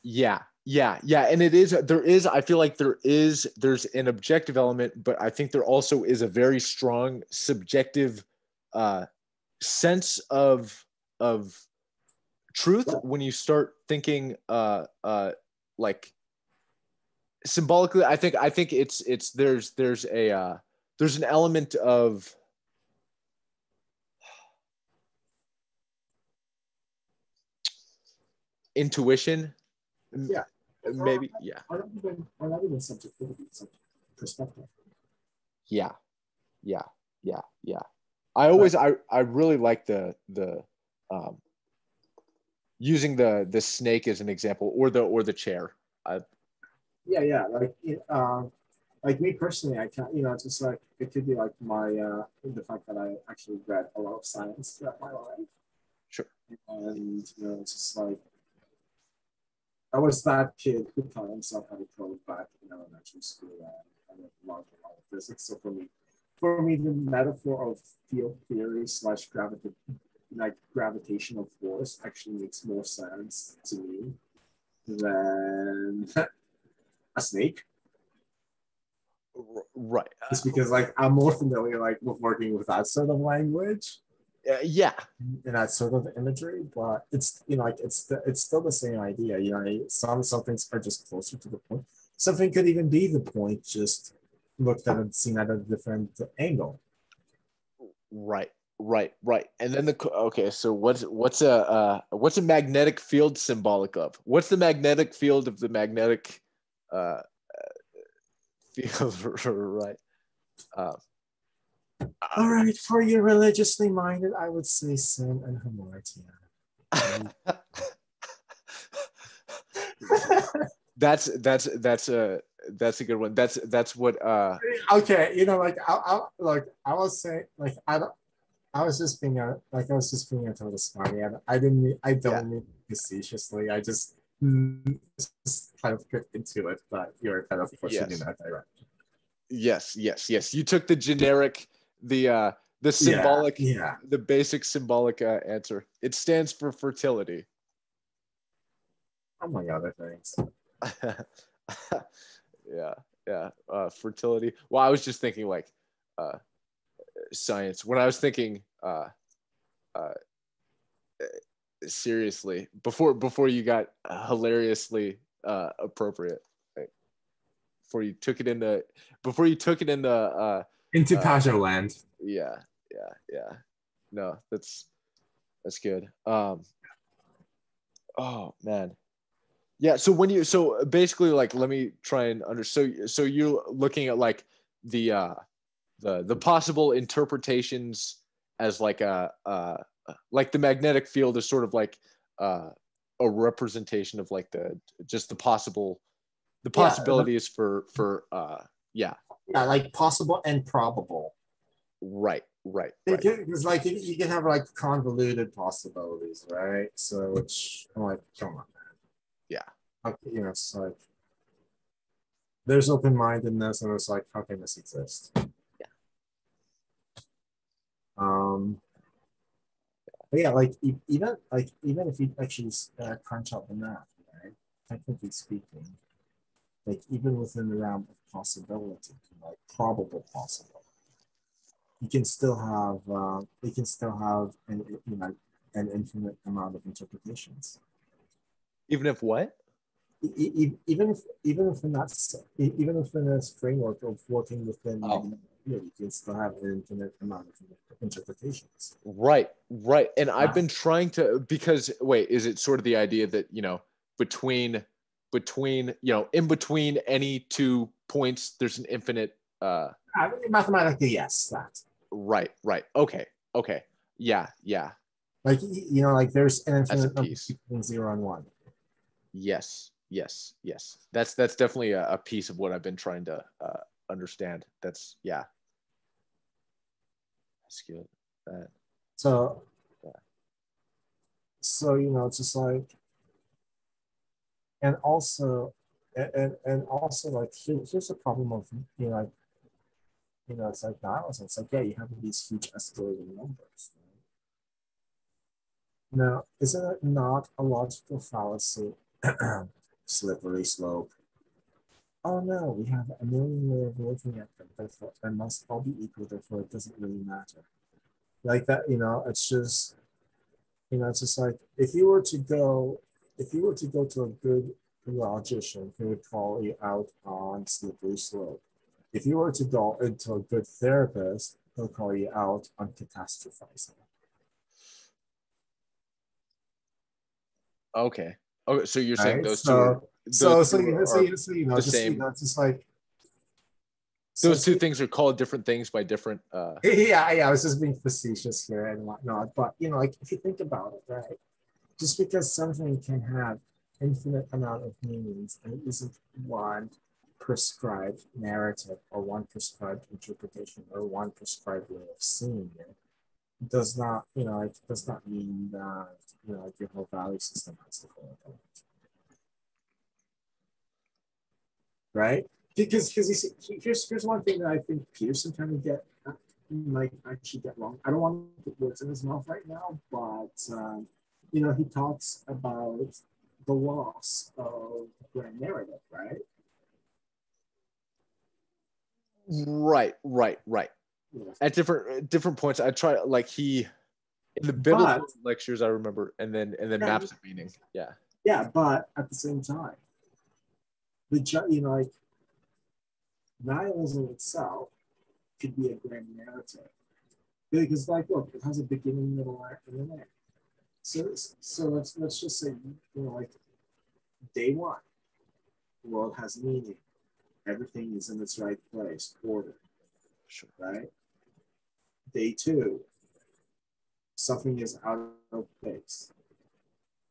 Yeah, yeah. And I feel like there's an objective element, but I think there also is a very strong subjective sense of truth when you start thinking like symbolically. I think it's there's an element of intuition, Yeah. maybe. Yeah, Or not even subjectivity, it's like perspective. yeah, yeah. I really like the using the snake as an example, or the chair. Yeah. Like me personally, I can't, you know, it's just like it could be like my the fact that I actually read a lot of science throughout my life. Sure. And you know, it's just like I was that kid who taught himself how to code back in elementary school and learned a lot of physics. So for me, the metaphor of field theory slash gravitational force actually makes more sense to me than a snake. Right. Just because like I'm more familiar like with working with that sort of language Yeah. and that sort of imagery, but it's you know like it's still the same idea. You know, some things are just closer to the point. Something could even be the point, just looked at and seen at a different angle. Right. Right. And then okay. So what's a magnetic field symbolic of? What's the magnetic field of the magnetic uh, field? Right. Uh, All right, for you religiously minded, I would say sin and hamartia. that's a good one. That's what okay, you know, I was saying like I was just being I was just being a total smarty. I don't mean facetiously. I just, just kind of get into it, but you're kind of pushing in that direction. Yes. You took the generic, the symbolic, the basic symbolic answer. It stands for fertility. Among other things. Yeah. Fertility. Well, I was just thinking like science. When I was thinking seriously, before you got hilariously appropriate. Before you took it into Pajo land. Yeah. No, that's good. Oh man. Yeah, so basically like let me try and so you're looking at like the possible interpretations as like like the magnetic field is sort of like a representation of like the possibilities for like possible and probable. Right. Because like you can have like convoluted possibilities, right? So which I'm like, come on, man. Yeah. Okay, you know, it's like there's open-mindedness, and it's like, how can this exist? Yeah. But yeah, like even if you actually crunch out the math, right? Technically speaking, like even within the realm of possibility, like probable possible, you can still have an you know an infinite amount of interpretations. Even if what? Even if in that even if in this framework of working within you can still have an infinite amount of interpretations. Right. And I've been trying to, because wait, is it sort of the idea that, you know, between in between any 2 points there's an infinite mathematically, yes, that. Right, right. Okay, okay. Yeah, yeah. Like, you know, like there's an That's a infinite number piece. between 0 and 1. Yes, yes, yes. That's definitely a piece of what I've been trying to understand. That's yeah. That's good. That, So, yeah. you know, it's just like, and also, and also like here's the problem of, you know, like, you know, it's like nihilism. It's like, yeah, you have these huge escalating numbers. Now, isn't it not a logical fallacy? Slippery slope. Oh no, we have a million way of looking at them, therefore they must all be equal, therefore it doesn't really matter. Like that, you know, it's just, you know, it's just like if you were to go to a good logician who would call you out on slippery slope. If you were to go into a good therapist, he'll call you out on catastrophizing. Okay. Okay. So you're saying Right. those two are You know, the just, you same. know, it's just like, Those two so things are called different things by different. yeah, I was just being facetious here and whatnot. But you know, like if you think about it, right? Just because something can have infinite amount of meanings and it isn't one prescribed narrative or one prescribed interpretation or one prescribed way of seeing it, does not, you know, it does not mean that, you know, like your whole value system has to follow that, right? Because you see, here's one thing that I think Peterson kind of get might actually get wrong. I don't want to put words in his mouth right now, but you know, he talks about the loss of grand narrative, right? Right, right, right. Yeah. At different points, I try like he in the biblical But lectures I remember, and then yeah, maps of meaning. Yeah. yeah, but at the same time, you know, like nihilism itself could be a grand narrative because, like, look, it has a beginning, middle, and an end. So let's just say, you know, like day one, the world has meaning, everything is in its right place, order, Sure. right? Day two, something is out of place.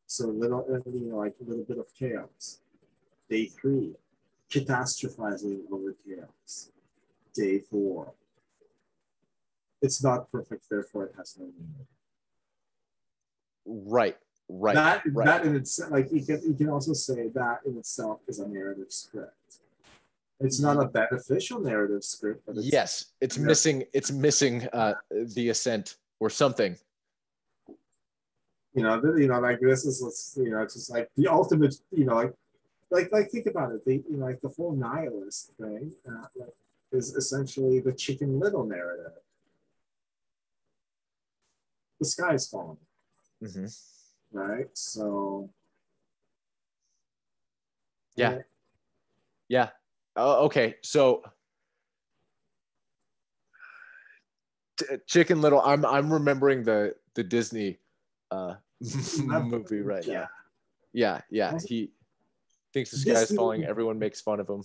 So little, you know, like a little bit of chaos. Day three, catastrophizing over chaos. Day four, it's not perfect, therefore it has no meaning. Right, right, right. That in itself, like you can also say that in itself is a narrative script. It's not a beneficial narrative script, but it's, Yes, it's missing. It's missing the ascent or something. you know, like this is, you know, it's just like the ultimate, you know, like think about it. You know, like the whole nihilist thing like, is essentially the Chicken Little narrative. The sky's falling, Mm-hmm. right? So Yeah, yeah. Okay, so Chicken Little. I'm remembering the Disney uh, movie right yeah, now. Yeah, yeah. He thinks the sky's Disney. falling. Everyone makes fun of him.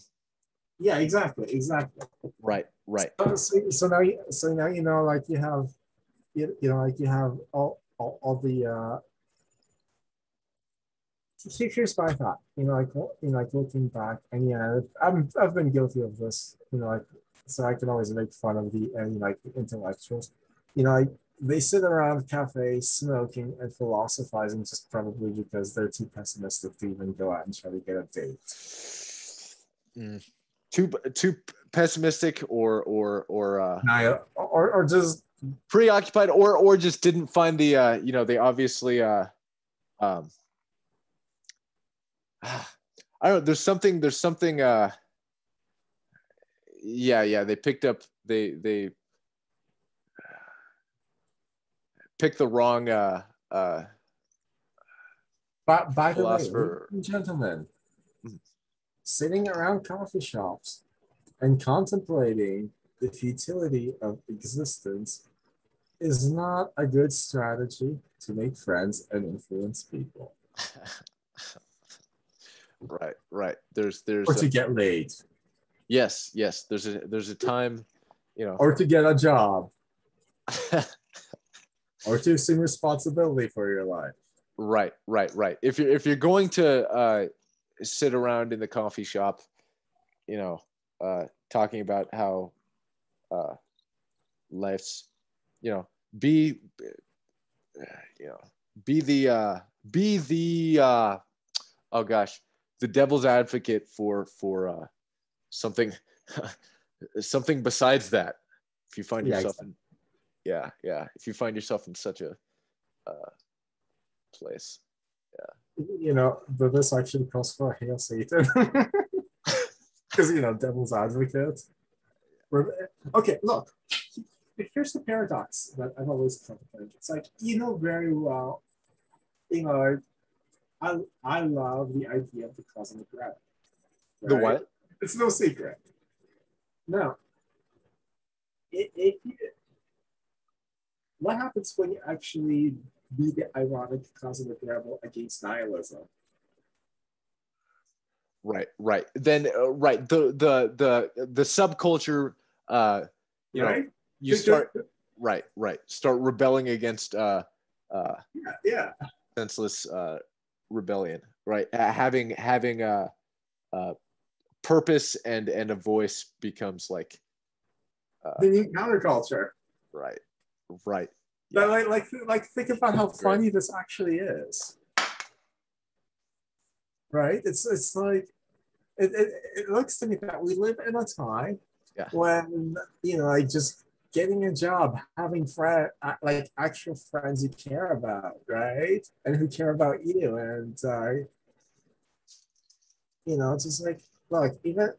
Yeah, exactly. Right, right. So now you know, like you know, like you have all the here's my thought. You know, like looking back, and yeah, I've been guilty of this. You know, like so I can always make fun of the and like the intellectuals. You know, like they sit around cafes smoking and philosophizing just probably because they're too pessimistic to even go out and try to get a date. Mm. Too pessimistic Or just preoccupied or just didn't find the you know they obviously um I don't know there's something yeah they picked up they picked the wrong by the way, ladies philosopher. and gentlemen, sitting around coffee shops and contemplating the futility of existence is not a good strategy to make friends and influence people. Right Or there's to get laid. yes there's a time you know Or to get a job. or to assume responsibility for your life. Right. If you're going to sit around in the coffee shop, talking about how life's, be, be the oh gosh, the devil's advocate for something something besides that. If you find yourself exactly. if you find yourself in such a place. But this actually calls for a hail Satan. Because, devil's advocate. Okay, look, here's the paradox that I've always contemplated. It's like, very well, I love the idea of the cosmic gravity, The right? what? It's no secret. Now, what happens when you actually be the ironic cosmic rebel against nihilism? Right. Then right, the subculture, Right? you start start rebelling against Yeah. senseless rebellion, right? Having a purpose and a voice becomes like The new counterculture. right. Yeah. Like think about how funny this actually is. Right? It's like it looks to me that we live in a time when like just getting a job, having like actual friends you care about, right? And who care about you. And it's just like, look, even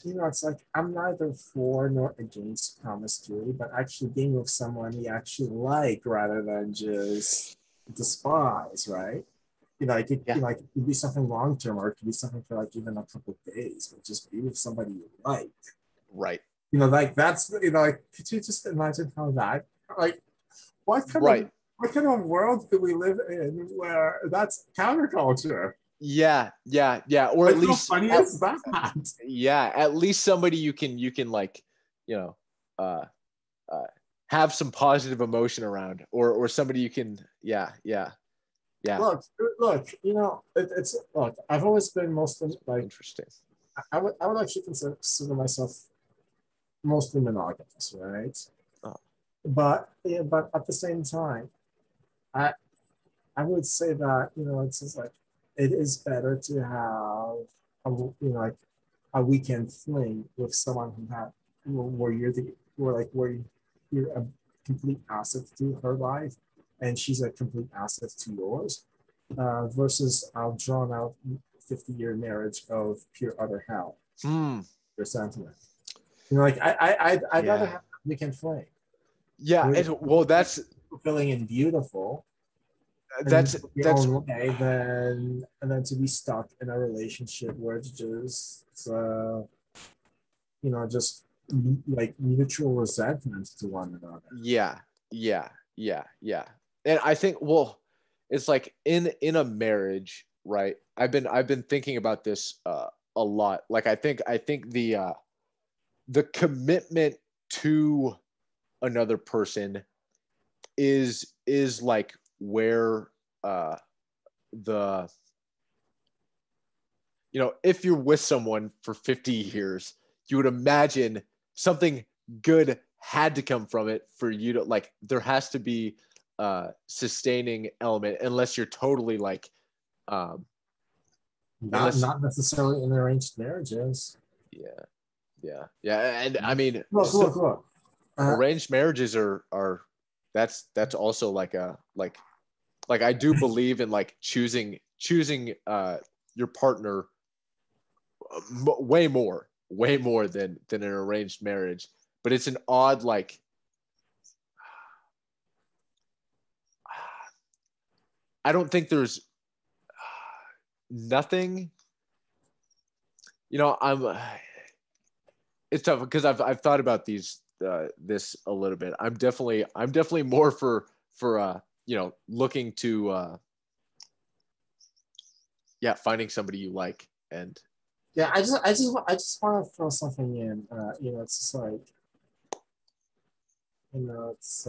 it's like I'm neither for nor against promiscuity, but actually being with someone you actually like rather than just despise, right? It could be something long term, or it could be something for like even a couple of days, but just be with somebody you like. Right. Like that's like, could you just imagine how that, like, what kind right. of what kind of world do we live in where that's counterculture? Yeah. Or like, at least how funny is that? Yeah, at least somebody you can like, uh, have some positive emotion around, or somebody you can, yeah. Look, it's look. I've always been mostly like, Interesting. I would actually consider myself mostly monogamous, right? Oh. But but at the same time, I I would say that it's just like it is better to have like a weekend fling with someone where you're you're a complete asset to her life, and she's a complete asset to yours, versus a drawn out 50-year marriage of pure utter hell. Your sentiment. Like I'd rather have a weekend fling. Yeah, well, that's fulfilling and beautiful. That's your own way, and then to be stuck in a relationship where it's just just like mutual resentment to one another. Yeah. And I think, well, it's like in a marriage, right? I've been thinking about this a lot. Like I think the commitment to another person is like where the if you're with someone for 50 years, you would imagine something good had to come from it for you to, like, there has to be a sustaining element, unless you're totally like not necessarily in arranged marriages. Yeah. And I mean, look. Arranged marriages are that's also like a like I do believe in like choosing your partner way more than an arranged marriage. But it's an odd, like, I don't think there's nothing, I'm it's tough because I've thought about this a little bit. I'm definitely more for looking to finding somebody you like. And yeah, I just want to throw something in. It's just like, it's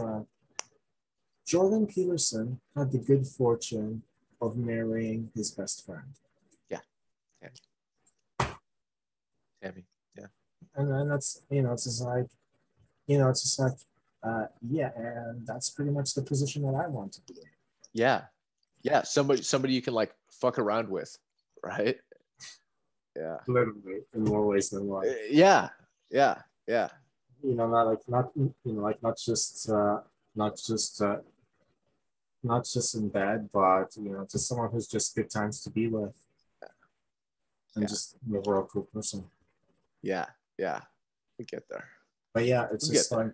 Jordan Peterson had the good fortune of marrying his best friend. Yeah. Tammy. Tammy. Yeah. And then that's, it's just like, it's just like, yeah, and that's pretty much the position that I want to be in. Yeah. Yeah. Somebody you can like fuck around with, right? Yeah. Literally, in more ways than one. Yeah. Yeah. Yeah. Not like not like not just not just in bed, but just someone who's just good times to be with, and Yeah. just an overall cool person. Yeah. Yeah. We get there. But yeah, it's We just get there.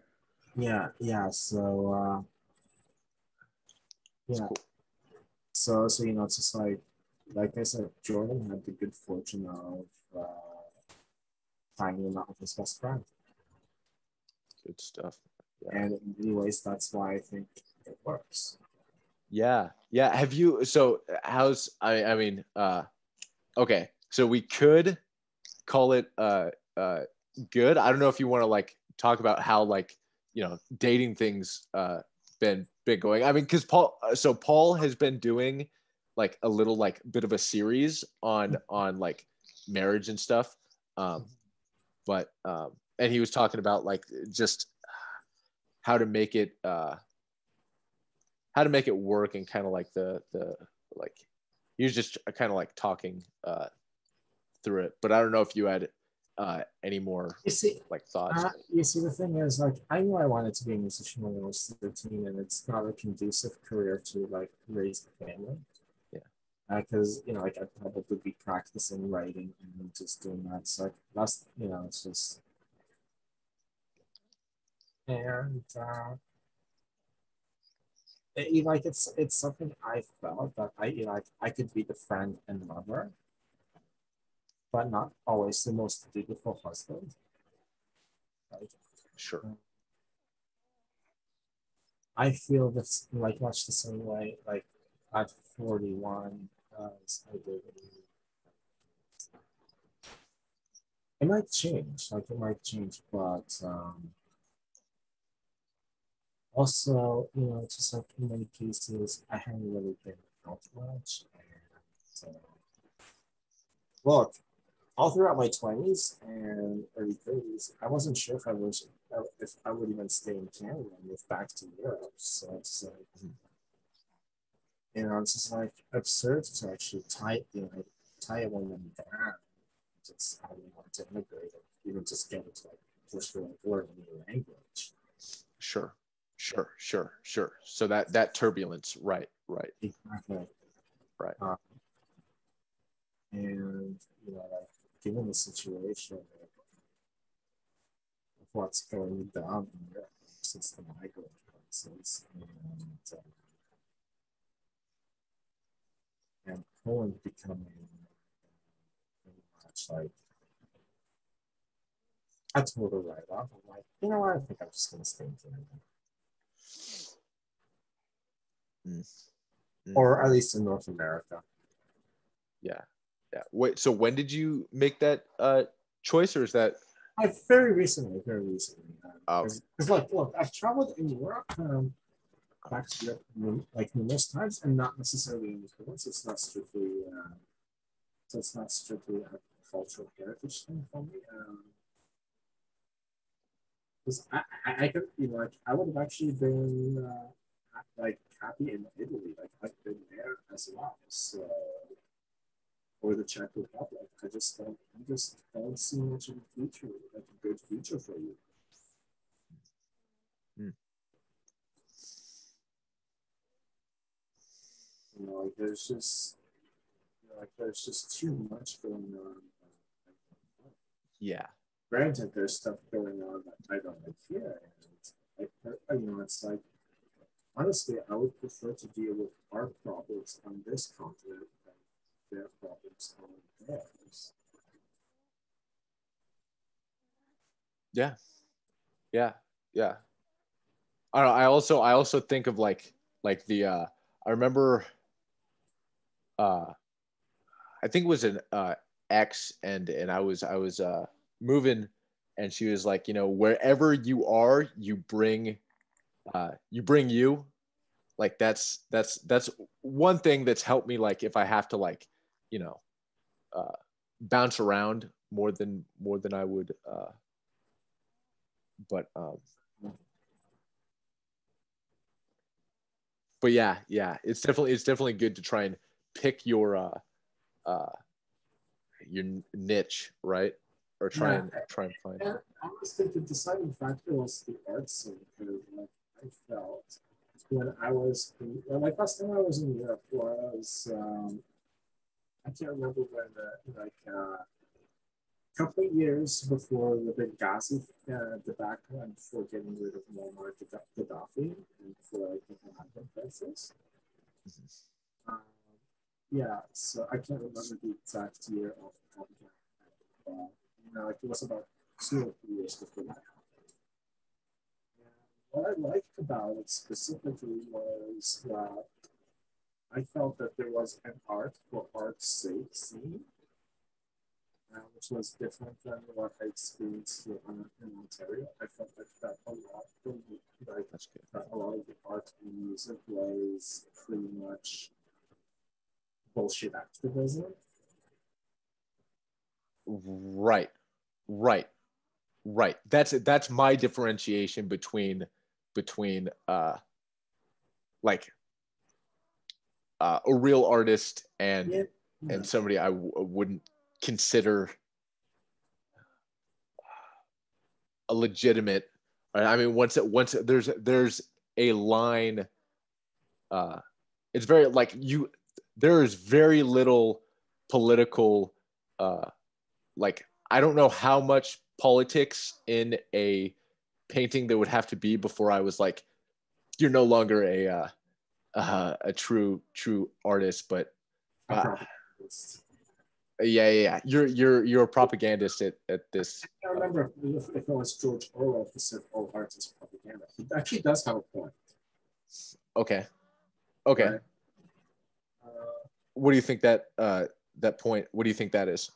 like, yeah. So It's yeah, cool. so it's just like I said, Jordan had the good fortune of finding him out with his best friend, Good stuff. Yeah. and in many ways, that's why I think it works. Yeah. Yeah. Have you so how's I mean okay. So we could call it good. I don't know if you want to like talk about how like, dating things been going. I mean, because Paul has been doing like a little like bit of a series on like marriage and stuff. But and he was talking about like just how to make it work, and kind of like the like he was just kind of like talking through it. But I don't know if you had any more You see, like thoughts. the thing is, like, I knew I wanted to be a musician when I was 13, and it's not a conducive career to like raise a family. Yeah. Because like I'd probably be practicing writing and just doing that. So like, that's it's just and like it's something I felt that like I could be the friend and lover, but not always the most beautiful husband. Right? Sure. I feel this like much the same way, like at 41, as I did. It might change, like it might change, but also, just like in many cases, I haven't really been out much. And look, all throughout my 20s and early 30s, I wasn't sure if I would even stay in Canada and move back to Europe. So it's like, it's just like absurd to actually tie a woman down. Just how you want to integrate it, even just get it to like push for like learn a new language. Sure. Sure. So that turbulence, right. Exactly. Right. And like given the situation of what's going down in Europe since the migrant crisis, and Poland becoming pretty much like a total write-off. I'm like, what? I think I'm just gonna stay in Canada. Or at least in North America. Yeah. Wait, so when did you make that choice, or is that Very recently. oh, Because look, I've traveled in Europe, back to Europe like numerous times, and not necessarily in influence. It's not strictly a cultural heritage thing for me. Because I could, like, I would have actually been like happy in Italy. Like I've been there as well. So, or the Czech Republic. I just don't see much of a future, like a good future for you. mm, Like there's just too much going on. yeah. Granted, there's stuff going on that I don't like here, and it's like honestly, I would prefer to deal with our problems on this continent than their problems on theirs. Yeah. Yeah. Yeah. I don't know, I also think of like the I remember uh I think it was an ex, and I was moving, and she was like, wherever you are, you bring you bring you, like that's one thing that's helped me, like if I have to, like, you know, bounce around more than I would, but but yeah, it's definitely good to try and pick uh your niche, right? Or Yeah, try and find. and I was thinking the deciding factor was the art scene because like I felt when I was like last time I was in Europe was I can't remember when like couple of years before the Benghazi debacle and before getting rid of Muammar Gaddafi and for like the Moroccan crisis. Um, yeah, so I can't remember the exact year of that. Like it was about 2 or 3 years before that happened. And what I liked about it specifically was that I felt that there was an art for art's sake scene, which was different than what I experienced here in Ontario. I felt like that a lot of like that a lot of the art and music was pretty much bullshit activism. Right, right, right. That's my differentiation between like a real artist Yeah, and yeah. somebody I wouldn't consider a legitimate. I mean, once there's a line, uh, it's very like you. There is very little political, uh, like I don't know how much politics in a painting there would have to be before I was like, you're no longer a true artist, but I uh, probably yeah. You're a propagandist at this. I remember if it was George Orwell who said all art is propaganda. He actually does have a point, Okay, okay. right? Uh, What do you think that that point? What do you think that is?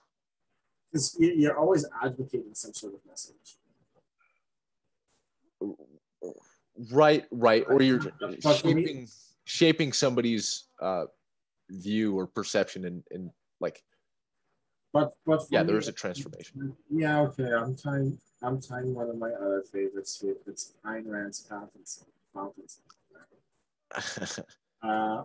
Because you're always advocating some sort of message. Right. Or you're But for me, shaping somebody's view or perception, and like, but for yeah, me, there's a transformation. yeah, okay. I'm tying one of my other favorites here. It's Ayn Rand's Fountains. Uh,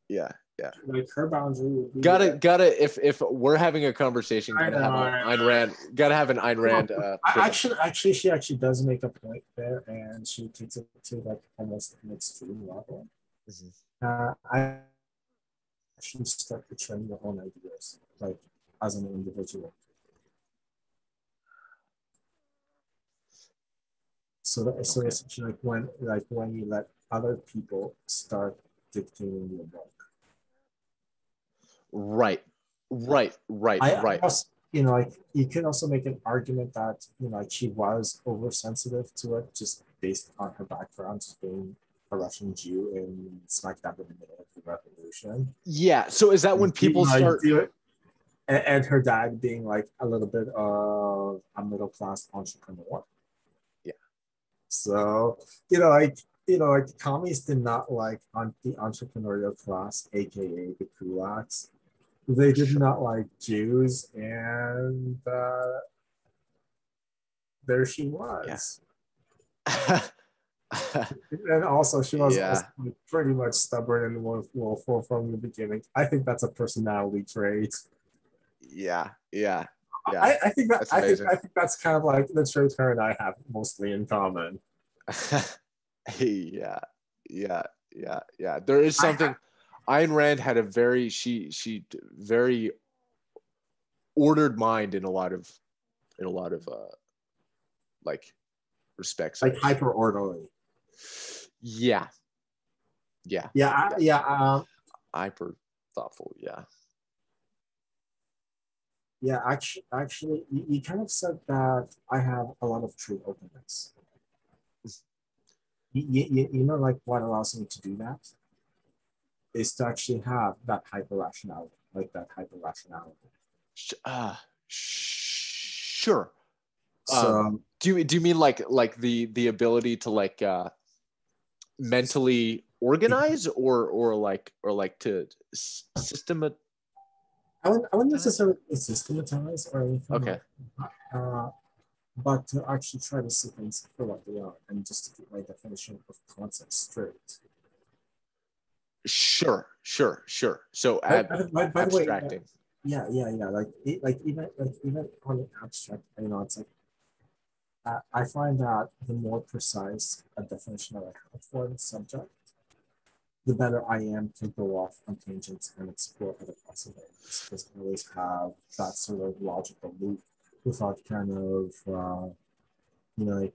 Yeah, yeah. like her boundary would be Gotta. If we're having a conversation, I gotta know. have a Ayn Rand. Gotta have an Ayn Rand. Actually, she actually does make a point there, and she takes it to like almost an extreme level. Mhm. I actually start portraying your own ideas, like as an individual. So Okay. essentially, when you let other people start dictating your book. Right, I right. also, like you could also make an argument that like she was oversensitive to it just based on her background, just being a Russian Jew in smack dab in the middle of the revolution. Yeah. So is that when people Like start? do it, and her dad being like a little bit of a middle class entrepreneur. Yeah. So like the commies did not like on the entrepreneurial class, aka the kulaks. They did Sure. not like Jews, and there she Yeah. was. And also, she was also Yeah. pretty much stubborn and willful from the beginning. I think that's a personality trait. Yeah. I think that That's amazing. I think that's kind of like the trait her and I have mostly in common. Yeah, yeah. There is I something. Ayn Rand had a very very ordered mind in a lot of like respects. like I'd say. hyper orderly. Yeah, yeah, Yeah, yeah. yeah, Hyper thoughtful. Yeah. yeah. Actually, you kind of said that I have a lot of true openness. Like what allows me to do that is to actually have that hyper rationality, like that hyper rationality. Sure. So, Do you mean like the ability to like mentally organize or to systematize? I wouldn't necessarily systematize or anything Okay. like that, but to actually try to see things for what they are and just to keep my definition of concept straight. Sure. So By the way, abstracting. yeah. Like even on the abstract, it's like I find that the more precise a definition that I have for the subject, the better I am to go off on tangents and explore other possibilities. Because I always have that sort of logical loop without kind of, you know, like,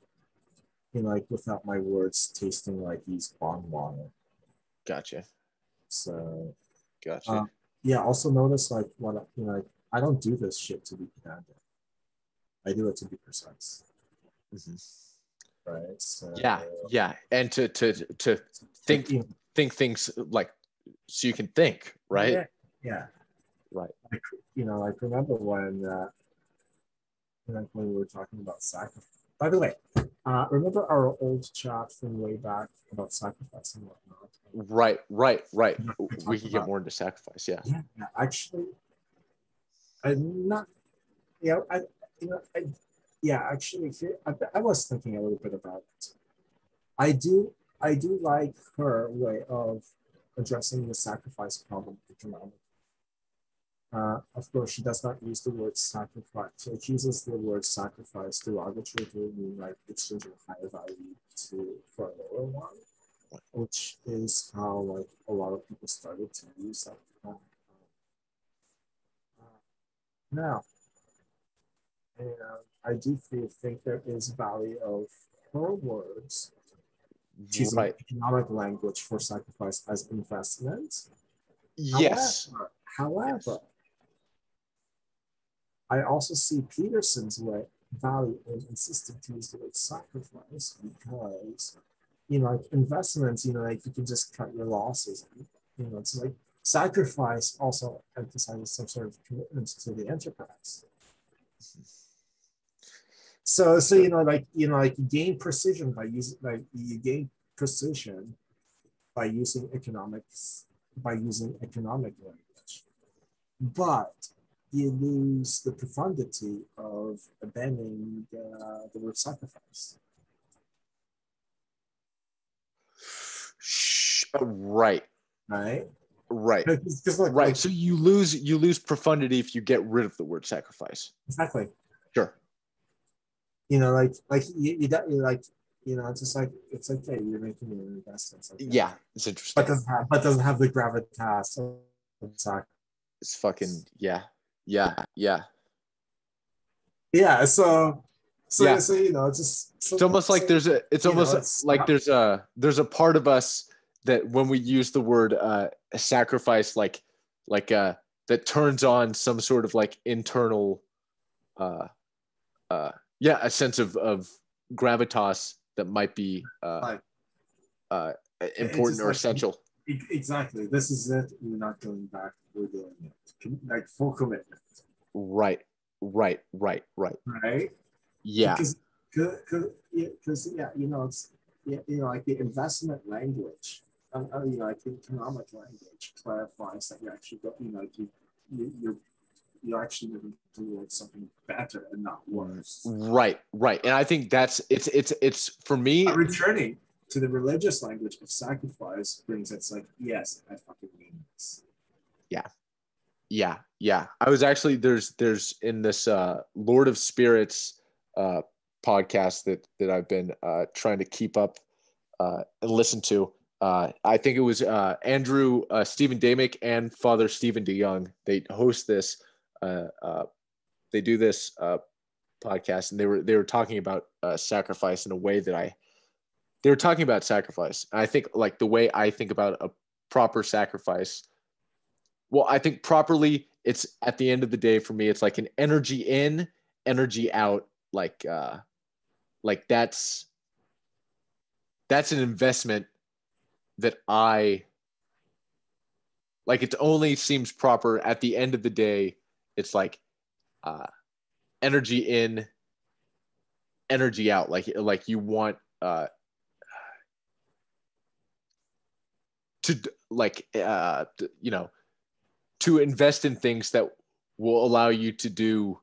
like without my words tasting like these bonbon. Gotcha. So, Gotcha. uh, yeah. Also notice like like I don't do this shit to be pedantic. I do it to be precise. Mm-hmm. Right. So Yeah, and to like think think things like so you can think, right? yeah. Right. Like like remember when we were talking about sacrifice. By the way, remember our old chat from way back about sacrifice and whatnot? Right. I We talked could get about more into sacrifice, yeah. yeah. Actually, I'm not. You know, I you know I yeah. Actually, I was thinking a little bit about it. I do I do like her way of addressing the sacrifice problem economically. Of course, she does not use the word sacrifice. She uses the word sacrifice derogatorily, meaning like exchanging higher value for a lower one, which is how like a lot of people started to use that. Now, and I do think there is value of her words choosing Right. economic language for sacrifice as investment. Yes. However, Yes. I also see Peterson's value in insisting to use the word sacrifice because, like investments, like you can just cut your losses. It's like sacrifice also emphasizes some sort of commitment to the enterprise. So Sure. like you gain precision by using economics by using economic language, but you lose the profundity of abandoning the word sacrifice. Right. Right? Right. Because Right. So you lose profundity if you get rid of the word sacrifice. exactly. Sure. It's just like it's okay. You're making an investment, okay, Yeah, it's interesting. but doesn't have the gravitas of sacrifice. It's fucking yeah. Yeah. So Yeah. so it's just It's almost like it's almost it's like there's a part of us that when we use the word sacrifice like that turns on some sort of like internal uh uh yeah, a sense of gravitas that might be like uh it's important just or like essential. exactly. This is it. We're not going back. We're doing it. Like full commitment. Right. Right. Yeah. Because yeah, it's like the investment language, like the economic language clarifies that you actually go, you're you're actually moving towards something better and not worse. Right. And I think that's it's for me. Returning to the religious language of sacrifice brings it's like, yes, I fucking mean this. Yeah. I was actually there's in this Lord of Spirits podcast that I've been trying to keep up and listen to. I think it was Andrew Stephen Damick and Father Stephen DeYoung. They host this. Uh, uh, they do this podcast, and they were talking about sacrifice in a way that they were talking about sacrifice. And I think like the way I think about a proper sacrifice. Well, I think properly, it's at the end of the day for me, it's like an energy in, energy out. Like that's an investment that I like. It only seems proper at the end of the day. It's like uh, energy in, energy out, like you want to like you know, to invest in things that will allow you to do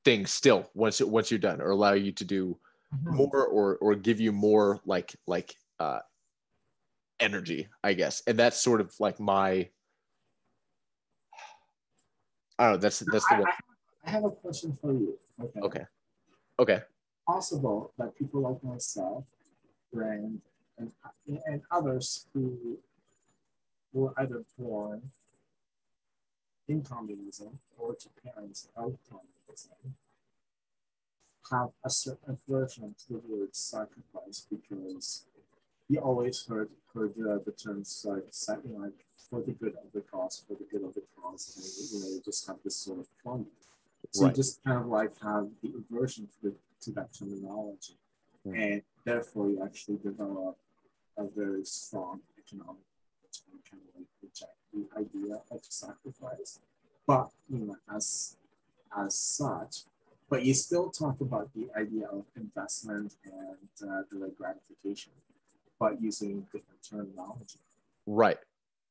things still once you're done, or allow you to do Mhm. more, or give you more energy, I guess. And that's sort of like my, I don't know, that's the I, one. I, I have a question for you. Okay. Okay. Okay. Possible that people like myself, Brand, and, and others who were either born in communism or to parents of communism have a certain aversion towards sacrifice because you always heard the terms like for the good of the cause, for the good of the cause, and you just have this sort of fun. So you Right. just kind of like have the aversion to that terminology, Mm. and therefore you actually develop a very strong economic which kind of like reject the idea of sacrifice. But as such, but you still talk about the idea of investment and delayed gratification, but using different terminology. Right.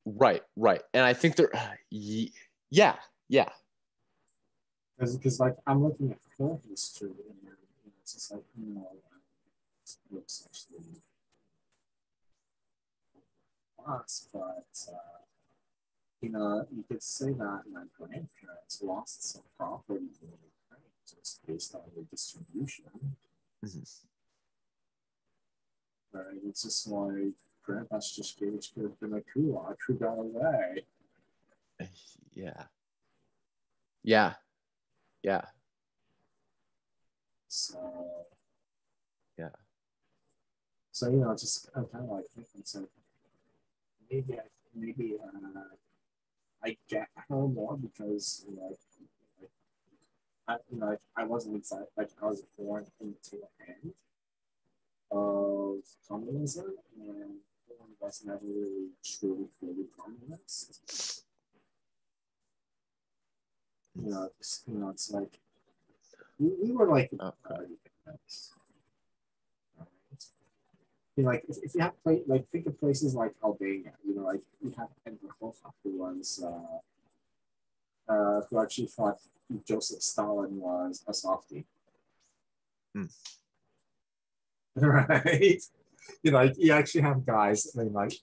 Right. And I think yeah, yeah. Because like I'm looking at her history and it's just like it looks actually lost, but you could say that my grandparents lost some property in Ukraine just based on the distribution. Mhm. Right? It's just like grandpa's just could have been a kulak who got away. Yeah. Yeah. Yeah. So Yeah. just I'm kind of like thinking, so maybe I get her more because like, I wasn't inside, like I was born into a hand of communism, and one was never really truly fully communist. It's like we were like the Okay. party guys, right? Like if you have like think of places like Albania, like you have Edward Hofa who actually thought Joseph Stalin was a softie, Mm. right? Like you actually have guys, I mean, like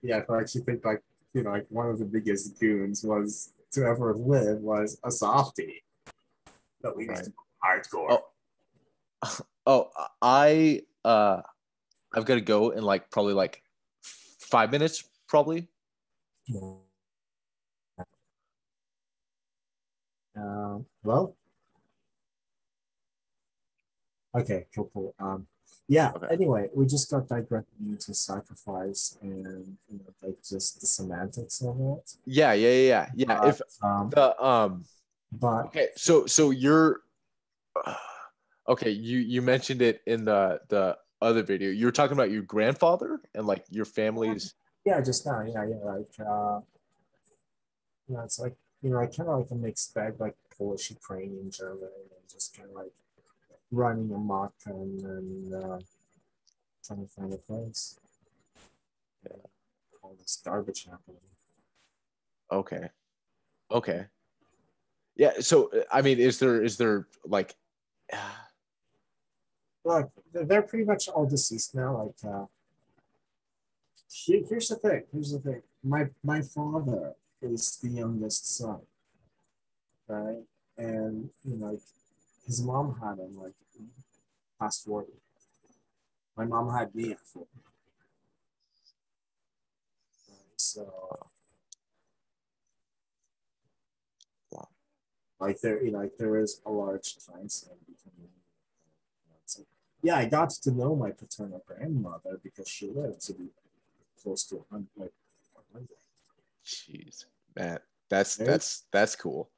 yeah, who actually think like like one of the biggest goons was to ever live was a softie that we used Right. to hardcore. Oh, oh, I've got to go in like probably like 5 minutes, probably. Well, okay, cool. Yeah. Okay. Anyway, we just got digressing into sacrifice and like just the semantics of it. Yeah. If the But okay, so you're okay, you mentioned it in the other video. You were talking about your grandfather and like your family's. yeah, just now, yeah, like it's like I kind of like a mixed bag, like Polish, Ukrainian, German, and just kind of like running amok and trying to find a place. All this garbage happening. Okay. Okay. Yeah, so I mean, is there like Look, they're pretty much all deceased now. Like, here's the thing. Here's the thing. My father is the youngest son, right? And like his mom had him like past 40. My mom had me at 40. Right? So wow. like like there is a large time span between. It's like, yeah, I got to know my paternal grandmother because she lived to be close to 100, like 100. Jeez, man. That's Right? that's that's cool.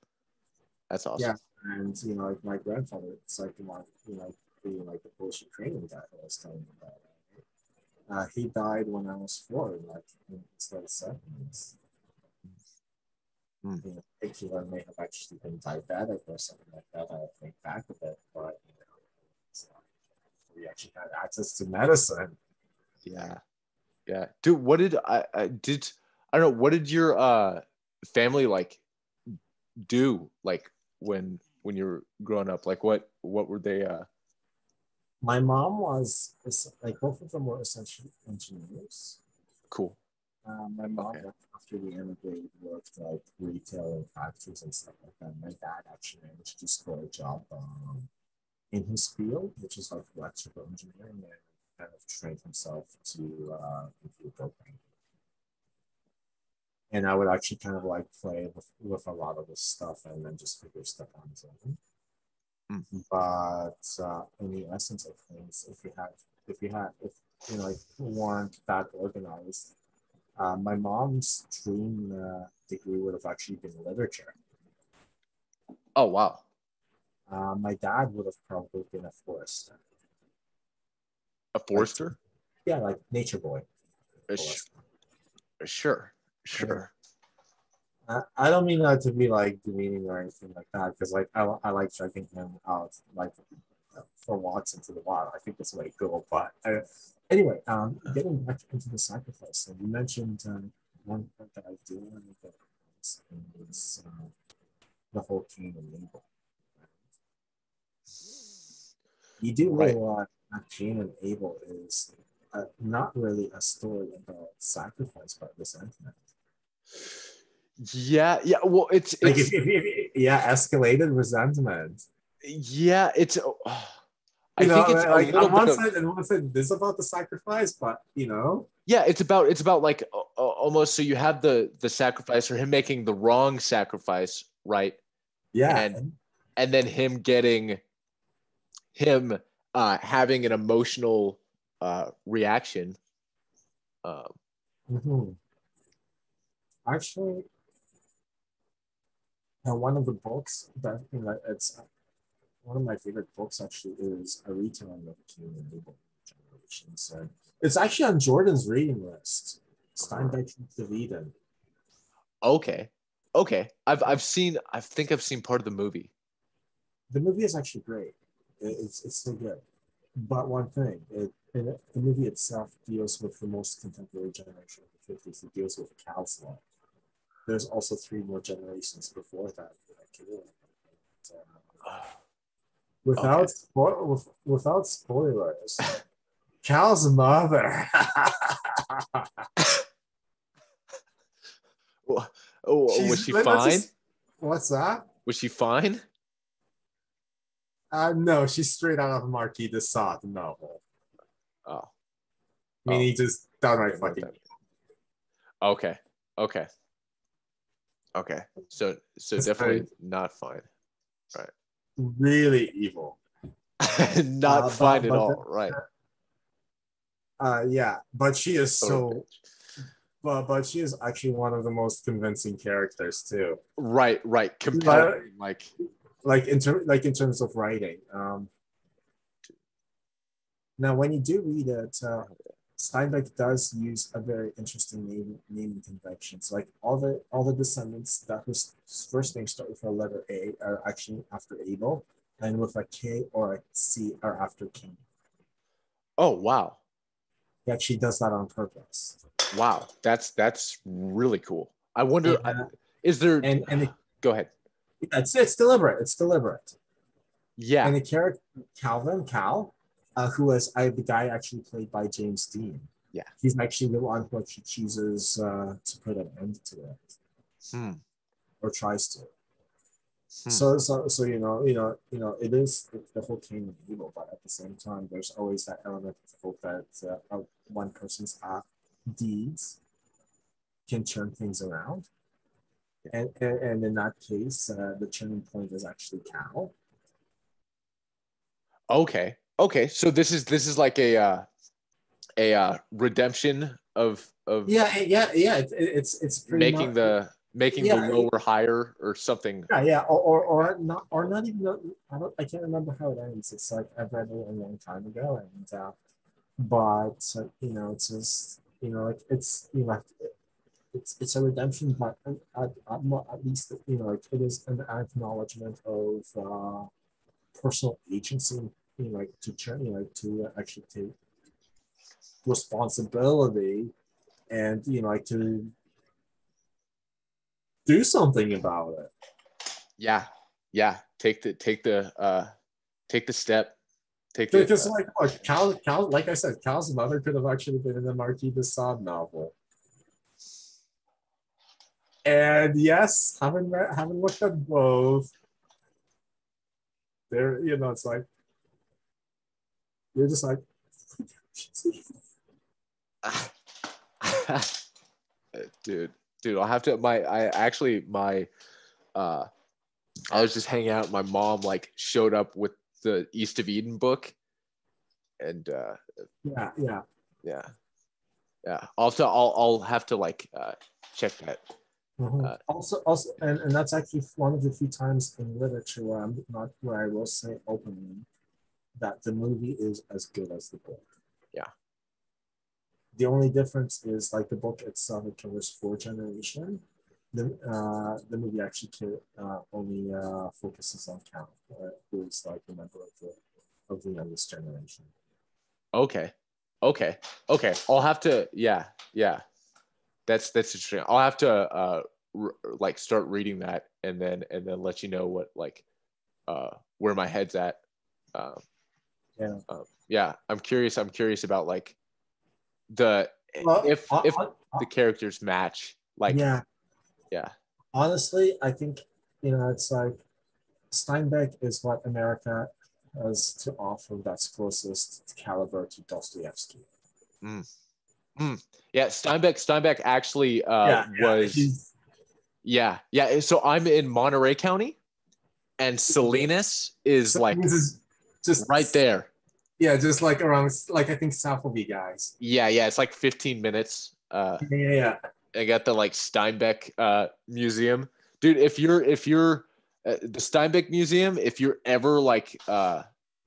That's Yeah, awesome. and like my grandfather, it's like being like the Polish Ukrainian guy that I was telling you about. He died when I was 4, like in his late 70s. Mm. I think he may have actually been diabetic or something like that. I think back a bit, but actually had access to medicine. Yeah. Yeah. Dude, what did I don't know, what did your family like do like when you were growing up? Like what were they My mom was like both of them were essentially engineers. cool. My mom, Okay. like, after we immigrated, worked like retail and factories and stuff like that. My dad actually managed to score a job in his field, which is like electrical engineering, and kind of trained himself to computer programming. And I would actually kind of like play with a lot of this stuff and then just figure stuff on his own. Mm. But in the essence of things, if you know, like, weren't that organized, my mom's dream degree would have actually been literature. Oh wow. My dad would have probably been a forester, A like, Forester? yeah, like nature boy. Sh- sure. Yeah. Sure. I don't mean that to be like demeaning or anything like that, because like I like checking him out like for walks into the wild. I think that's way cool. But anyway, getting back into the sacrifice thing, you mentioned one point that I do want to get across is the whole Cain and Abel. You do Right. realize that Cain and Abel is not really a story about sacrifice but resentment. Yeah, yeah. Well, Like yeah, escalated resentment. yeah, I You think know, it's a like little bit of on one side, this is about the sacrifice, but you know, yeah, it's about like almost so you have the sacrifice or him making the wrong sacrifice, right? yeah. And and then him having an emotional reaction. Um, Mhm. Actually, one of the books that, you know, it's one of my favorite books actually is a retelling of King and Abel generations. And it's actually on Jordan's reading list. Steinbeck to Eden. okay, okay. I've seen I think I've seen part of the movie. The movie is actually great. It's so good. But one thing, the movie itself deals with the most contemporary generation of the 50s. It deals with Cal's life. There's also three more generations before that. Okay. Without spoilers, Cal's mother. Was She's she let's fine? just what's that? Was she fine? No, she's straight out of a Marquis de Sade novel. Oh, I mean, oh, he just I downright don't know what fucking that. Okay, okay, okay. So it's definitely not fine. Right. really evil. Not fine But at all. Right. yeah, but she is Total so. bitch. But she is actually one of the most convincing characters too. Right. Right. Compelling. Like Like. in terms of writing. Now, when you do read it, Steinbeck does use a very interesting naming conventions. Like all the descendants that whose first names start with a letter A are actually after Abel, and with a K or a C are after Cain. Oh wow. He actually does that on purpose. Wow. That's really cool. I wonder. And Is there? and Go ahead. it's deliberate. It's deliberate. Yeah. And the character Cal, who was the guy actually played by James Dean. Yeah. He's actually the one who actually chooses to put an end to it, Hmm. or tries to. Hmm. So it is the whole Cain of evil, but at the same time, there's always that element of hope that one person's deeds can turn things around, Yeah. and in that case, the turning point is actually Cal. Okay. Okay. So this is like a redemption of Yeah. It's pretty making much, the yeah. lower higher or something. Yeah, or not even. I can't remember how it ends. It's like I've read it a long time ago, and but it's just like it's a redemption, but at least like it is an acknowledgement of personal agency like to to actually take responsibility and like to do something about it. Yeah, yeah. Take the step. Take the Because like look, Cal, like I said, Cal's mother could have actually been in the Marquis de Sade novel. And yes, having looked at both, there, it's like you're just like, dude, I'll have to uh I was just hanging out. My mom like showed up with the East of Eden book, and yeah, yeah. yeah, yeah. I'll have to like check that. Also, and that's actually one of the few times in literature where I'm not where I will say openly that the movie is as good as the book. Yeah. The only difference is like the book itself, it covers 4 generations. The movie actually only focuses on Cal, who is like a member of the youngest generation. Okay. Okay. Okay. I'll have to. Yeah. Yeah. That's interesting. I'll have to like start reading that and then let you know what like where my head's at. Um, Yeah. yeah. I'm curious about like the Well, if the characters match. Like yeah. yeah. Honestly, I think it's like Steinbeck is what America has to offer that's closest caliber to Dostoevsky. Mm. Mm. Yeah. Steinbeck actually Yeah, was. he's Yeah. Yeah. So I'm in Monterey County, and Salinas is so like this is right just there. just like around like I think south of you guys. Yeah, yeah, it's like 15 minutes. Yeah. I got the like Steinbeck museum. Dude, if you're the Steinbeck museum, if you're ever like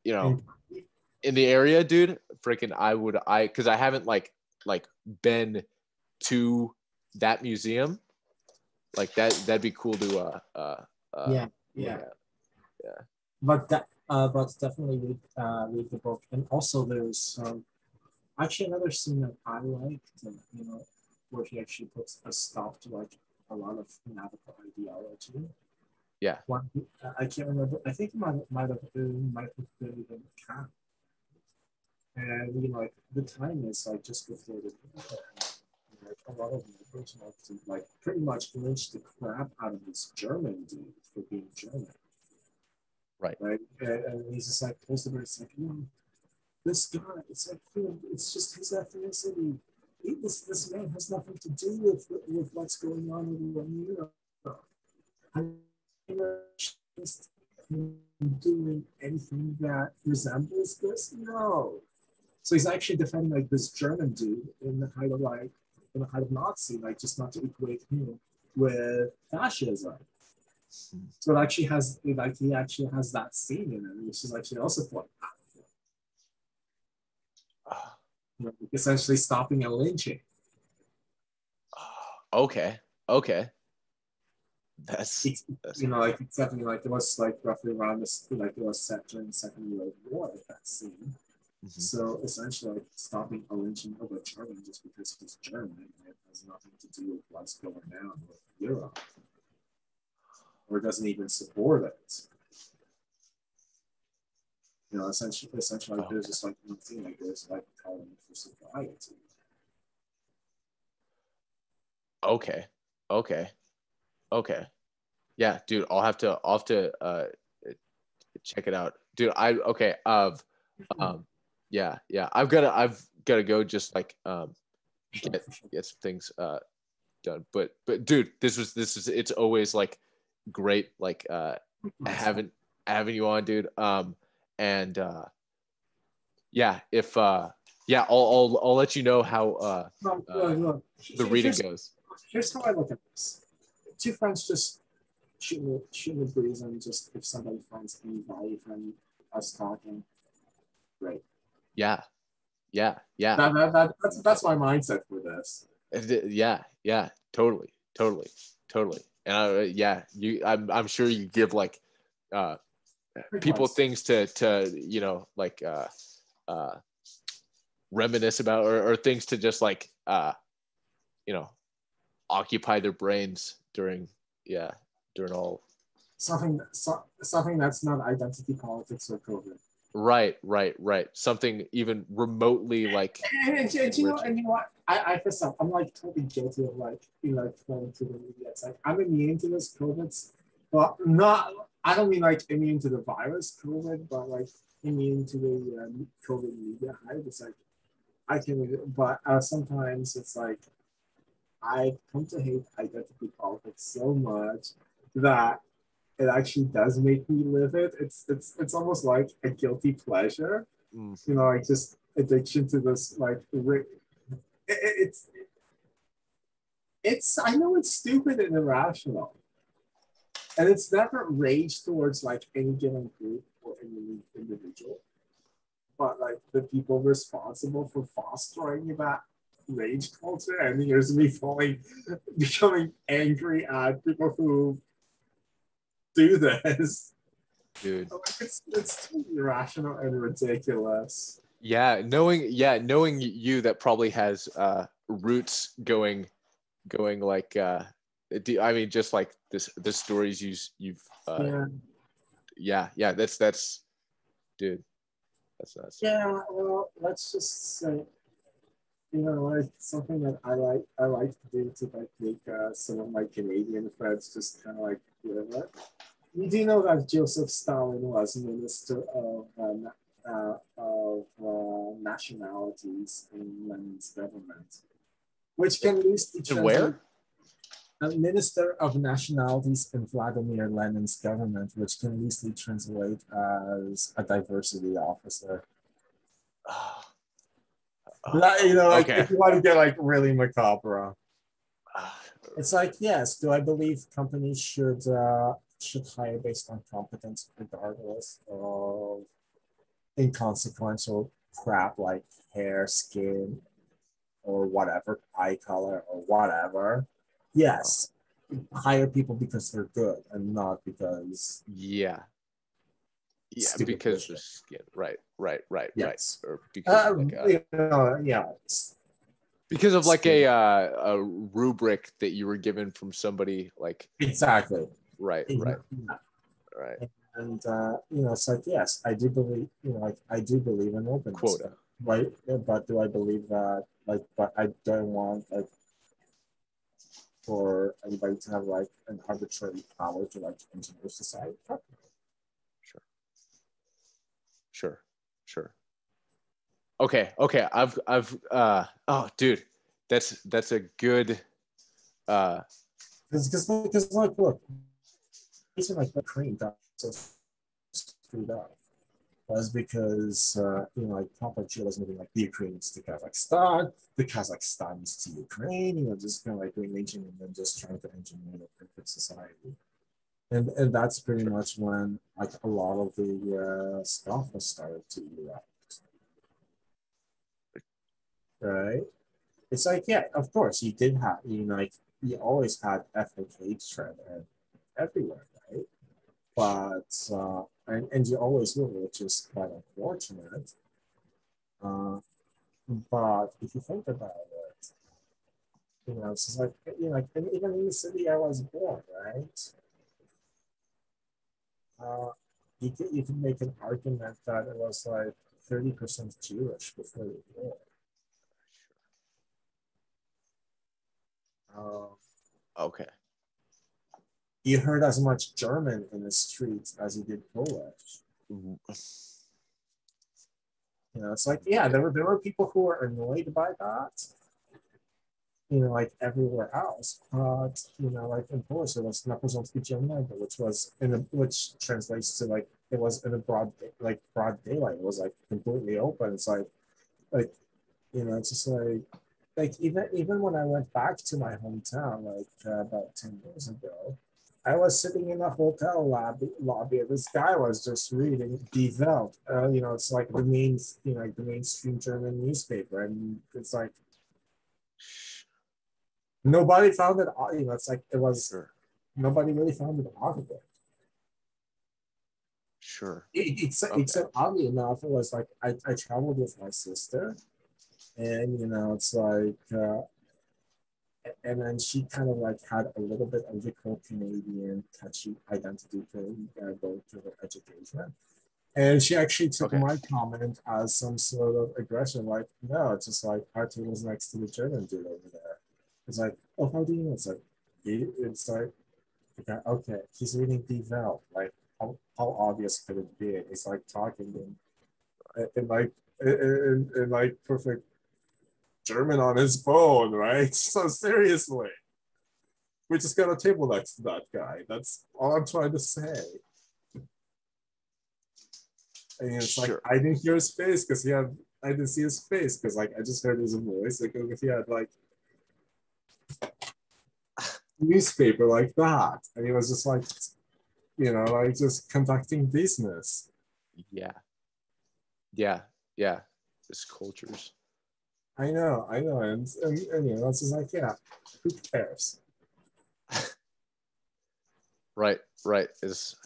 you know, And in the area, dude, freaking I cuz I haven't like been to that museum. Like that'd be cool to yeah, look yeah. at. Yeah. But definitely read the book. And also there's actually another scene that I liked, where he actually puts a stop to like a lot of Navajo ideology. Yeah. One, I can't remember. I think it might have been even Cat. And like the time is like just before the like a lot of neighbors want to like pretty much lynch the crap out of this German dude for being German. Right. Right. And he's just like close to it's like, this guy, it's like, it's just his ethnicity. This man has nothing to do with what's going on in Europe. I'm just doing anything that resembles this? No. So he's actually defending like this German dude in the height of Nazi, like just not to equate him with fascism. So it actually has like he actually has that scene in it, which is actually also quite essentially stopping a lynching. Okay. Okay. That's It's, that's like except like it was like roughly around this, like it was set during the Second World War, that scene. mm-hmm. So essentially, like stopping a lynching of a German just because he's German, it has nothing to do with what's going on with Europe, or doesn't even support it. Essentially, like, there's just like one thing, like there's like calling for sobriety. Okay. Okay. Okay. Yeah, dude, I'll have to check it out. Dude, I okay, yeah, yeah. I've gotta go just like get some things done. But dude, this is it's always like great like having having you on, dude. And yeah, if yeah, I'll let you know how the reading goes. Here's how I look at this: two friends just shooting the breeze, and just if somebody finds any value from us talking, great. Yeah, yeah, yeah. That's my mindset for this. Yeah, yeah, totally, totally, totally. And yeah, I'm sure you give like uh people things to like uh reminisce about, or things to just like you know occupy their brains during all. Something that's not identity politics or COVID. Right. Something even remotely like. And you know, what? I for some, I'm like totally guilty of like going to the media. It's like I'm immune to this COVID, but not. I don't mean like immune to the virus COVID, but like immune to the COVID media hype. It's like I can, but sometimes it's like I come to hate identity politics so much that it actually does make me live it. It's almost like a guilty pleasure, like just addiction to this like it's I know it's stupid and irrational, and it's never rage towards like any given group or any individual, but like the people responsible for fostering that rage culture. And here's me becoming angry at people who do this. Dude, it's too irrational and ridiculous. Knowing you, that probably has roots going like I mean, just like the stories you've that's dude, that's nuts. Yeah, well, let's just say, like something that I like to do to like make some of my Canadian friends just kind of like live it. You do know that Joseph Stalin was Minister of Nationalities in Lenin's government, which can loosely translate. Minister of Nationalities in Vladimir Lenin's government, which can loosely translate as a diversity officer. Okay. If you want to get like really macabre, it's like, yes, do I believe companies should hire based on competence regardless of inconsequential crap like hair, skin, or whatever, eye color or whatever? Yes, hire people because they're good and not because because of skin. Right. Yes. Or because because of like a rubric that you were given from somebody, like exactly. Right. And it's like, yes, I do believe, I do believe in openness. Quota. Right. But do I believe that, but I don't want for anybody to have like an arbitrary power to like engineer society. Sure. Okay. I've oh dude, that's a good because like look, reason like the Ukraine got so screwed up was because like Papachi was moving like the Ukrainians to Kazakhstan, the Kazakhstanis to Ukraine, just kind of like rearranging and then just trying to engineer a perfect society. And that's pretty much when like a lot of the stuff was started to erupt. Right? It's like, yeah, of course you did have, like you always had ethnic hatred everywhere, right? But and you always will, which is quite unfortunate. But if you think about it, it's just like, like even in the city I was born, right? You could make an argument that it was like 30% Jewish before the war. Okay. You heard as much German in the streets as you did Polish. It's like, yeah, there were people who were annoyed by that, like everywhere else. But like in Polish, it was Napoleonski Germanego, which translates to like it was in a broad daylight. It was like completely open. It's like it's just like even when I went back to my hometown like about 10 years ago, I was sitting in a hotel lobby, and this guy was just reading Die Welt. It's like the mainstream German newspaper, and it's like nobody found it. It's like it was nobody really found it audible. Sure. It's Okay. oddly enough, it was like I traveled with my sister, and it's like and then she kind of like had a little bit of the Canadian touchy identity thing going through her education. And she actually took Okay. my comment as some sort of aggression, like, no, it's just like our table's next to the German dude over there. It's like, oh, how do you know? It's like, it's like, okay, he's reading Die Welt. Like, how obvious could it be? It's like talking in like in like perfect German on his phone, right? So seriously, we just got a table next to that guy. That's all I'm trying to say. And it's like Sure. I didn't hear his face because I didn't see his face because like I just heard his voice. Like if he had like newspaper like that, and he was just like like just conducting business. Yeah. Yeah. Yeah. It's cultures. I know, and it's just like who cares? Right. Right. Is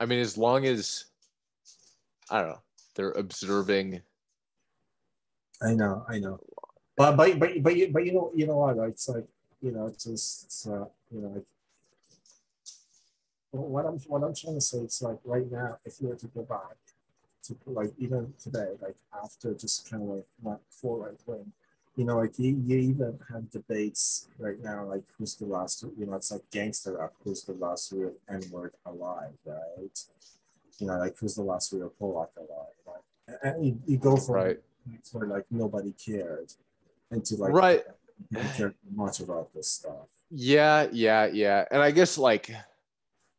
I mean, as long as I don't know, they're observing. I know, but you know what? It's like it's just like what I'm trying to say. It's like right now, if you were to go back to like even today, like after just kind of like not for right wing, like you even have debates right now, like who's the last, it's like gangster rap, who's the last real N word alive, right? Like who's the last real Polak alive, like, and you go from Right. where like nobody cared into like Right. people care much about this stuff. Yeah. Yeah. Yeah. And I guess like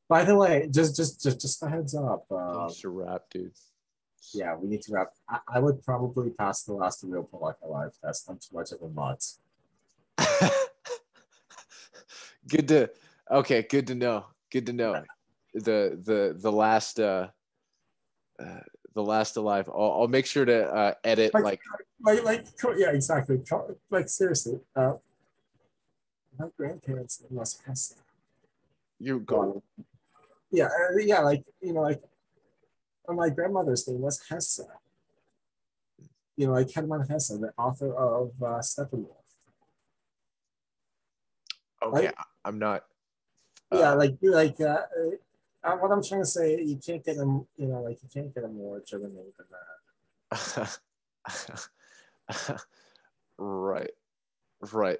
By the way, just a heads up. gangster rap, dude. Yeah, we need to wrap. I would probably pass the last real Polak alive test. I'm too much of a mutt. Good to okay. Good to know. Good to know. The last uh the last alive. I'll make sure to edit Like, like yeah, exactly. Like, seriously, my grandparents name was Hesse. you go. God. Yeah, yeah, like, like, my grandmother's name was Hesse. Like Hermann Hesse, the author of Steppenwolf. Okay, Right? I'm not. Yeah, Uh, what I'm trying to say, you can't get them, like, you can't get a more German name than that. right,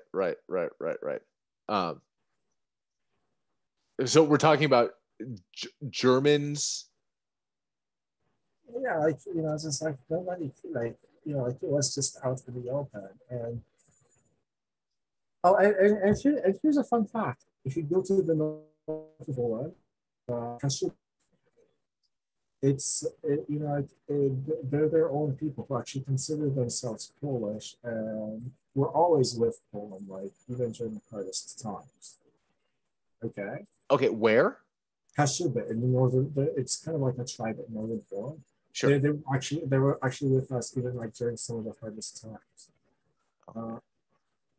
right. Um, so we're talking about Germans. Yeah, like, it's just like nobody, like, like it was just out in the open. And and here's a fun fact: if you go to the north of Poland, they're their own people who actually consider themselves Polish and were always with Poland, like even during the hardest times. Okay, Okay, where? Kashubit in the northern, it's kind of like a tribe in northern Poland. Sure. They were actually with us even like during some of the hardest times. Uh,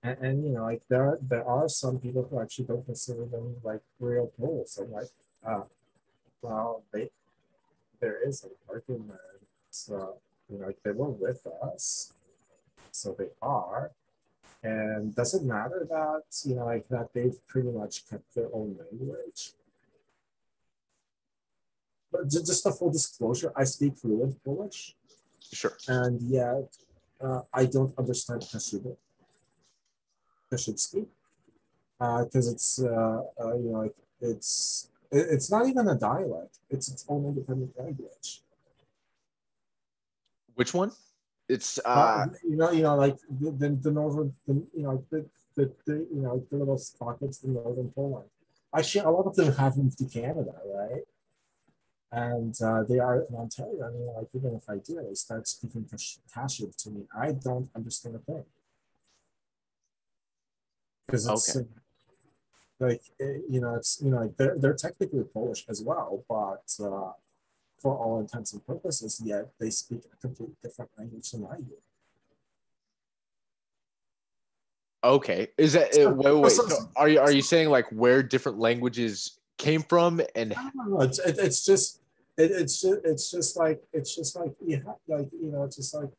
and like there are some people who actually don't consider them like real Poles. So like, uh, well, there is an argument. So like they were with us, so they are. And does it matter that like that they've pretty much kept their own language? But just a full disclosure, I speak fluent Polish, Sure. and yet I don't understand Kashubski, because like it's not even a dialect; it's its own independent language. Which one? It's Like the northern, the little pockets in northern Poland. Actually, a lot of them have moved to Canada, right? And they are in Ontario. I mean, like even if I do, they start speaking Kashub to me. I don't understand a thing because it's okay. like it's like they're technically Polish as well, but for all intents and purposes, yet they speak a completely different language than I do. Okay. Is that So, wait? so, So are you saying like where different languages came from, and I don't know. It's just like you have like it's just like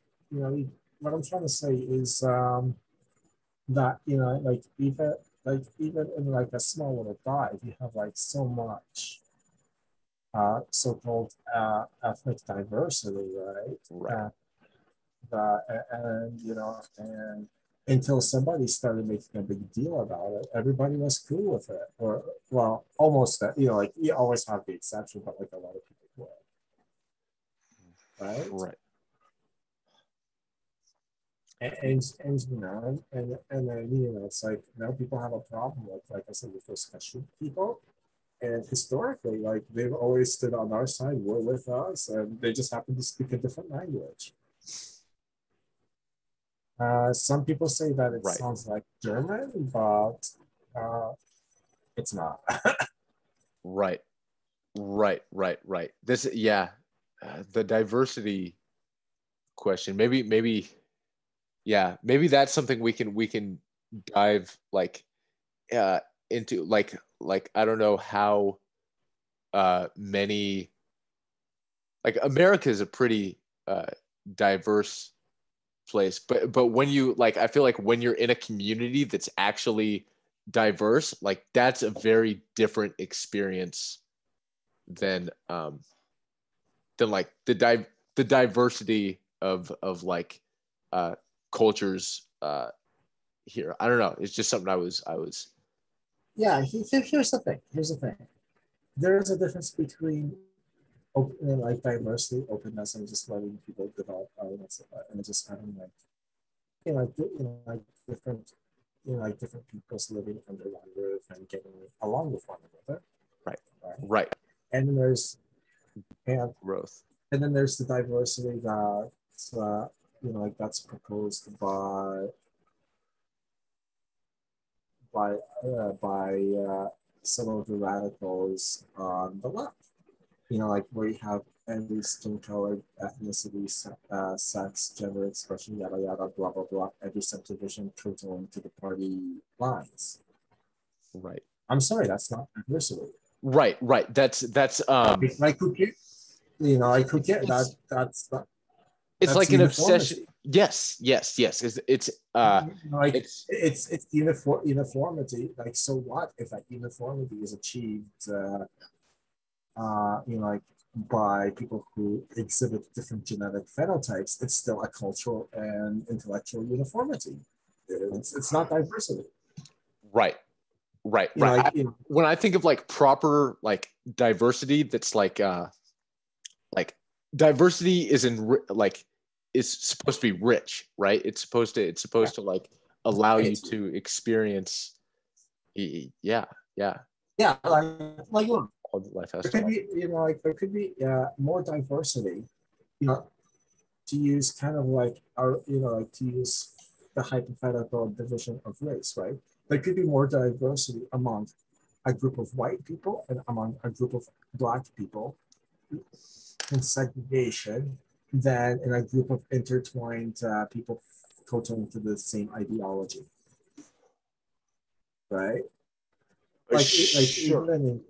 what I'm trying to say is that like even in like a small little dive you have like so much so-called ethnic diversity, right? right, And and until somebody started making a big deal about it, everybody was cool with it, or well, almost that. Like you always have the exception, but like a lot of people were, right? right, And then it's like now people have a problem with, like I said, with those Kashu people. And historically, like they've always stood on our side, we're with us, and they just happen to speak a different language. Some people say that it right, sounds like German, but uh, it's not. right, right. This, yeah, the diversity question. Maybe, yeah, maybe that's something we can dive like uh into, like I don't know how many, like America is a pretty diverse place, but when you, like, I feel like when you're in a community that's actually diverse, like that's a very different experience than like the diversity of uh cultures here. I don't know, it's just something I was Yeah, here's the thing. Here's the thing. There is a difference between open, like diversity, openness, and just letting people develop elements of it, and just having like like different like different peoples living under one roof and getting along with one another, right, right? right, And then there's and growth, and then there's the diversity that like that's proposed by some of the radicals on the left. Like where you have every skin color, ethnicity, sex, gender expression, yada yada, blah blah blah. Every subdivision totaling to the party lines. right, I'm sorry, that's not diversity. right. That's Like who cares? Like who cares? it's it's That's like an obsession. uniformity. Yes. Like It's it's uniformity. Like so what if that uniformity is achieved? Like by people who exhibit different genetic phenotypes, it's still a cultural and intellectual uniformity. It's not diversity. right, Like when I think of like proper like diversity, that's like diversity is like is supposed to be rich, right? It's supposed to like allow you right. to experience, yeah, yeah, Yeah, like look, all that life has there to could offer. be there could be more diversity. To use kind of like our like to use the hypothetical division of race, right? There could be more diversity among a group of white people and among a group of black people in segregation than in a group of intertwined people totaling to the same ideology, right? Like Sure. even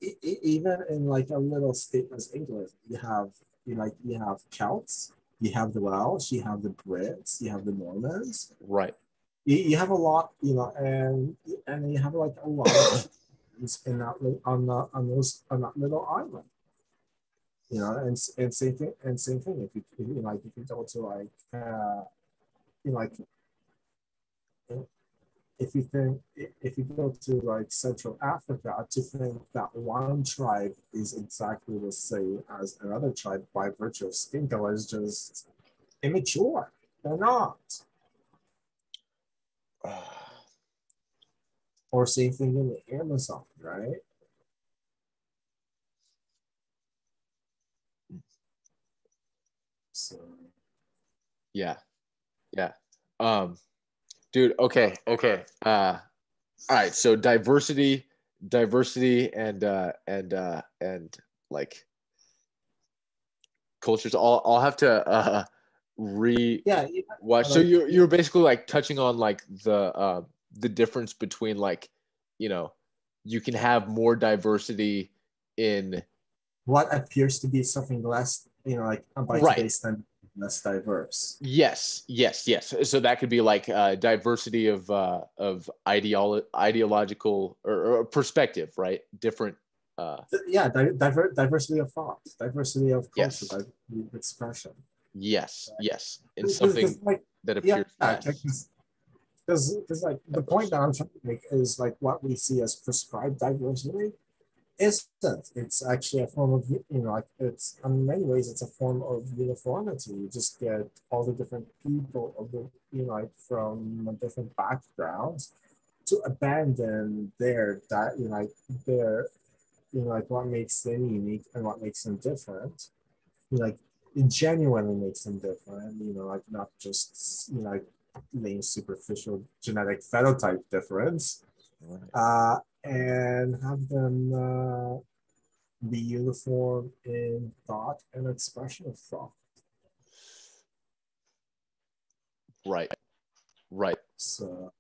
in even in like a little state as England, you have Celts, you have the Welsh, you have the Brits, you have the Normans, Right. you have a lot, and you have like a lot of chiefs in that on that little island, and same thing if if you go to like like if you go to like Central Africa, to think that one tribe is exactly the same as another tribe by virtue of skin color is just immature. They're not. Or same thing in the Amazon, right? So Yeah, yeah. Um, dude. Okay. All right. So diversity, and like cultures. I'll have to re yeah, watch. So like you're basically like touching on like the difference between like, you know you can have more diversity in what appears to be something less, like by right. today's standard, less diverse. Yes, yes, yes. So that could be like diversity of ideological or perspective, right? Different. Yeah, diversity of thought, diversity of culture, Yes, diversity of expression. yes, yes. And Because something like, that yeah, appears less. because like the point Diverse. that I'm trying to make is like what we see as prescribed diversity isn't. It's actually a form of, like it's in many ways it's a form of uniformity. You just get all the different people of the, like from different backgrounds to abandon that, like their, like what makes them unique and what makes them different. Like it genuinely makes them different, like not just, like lame superficial genetic phenotype difference. Right. And have them be uniform in thought and expression of thought. Right. Right. So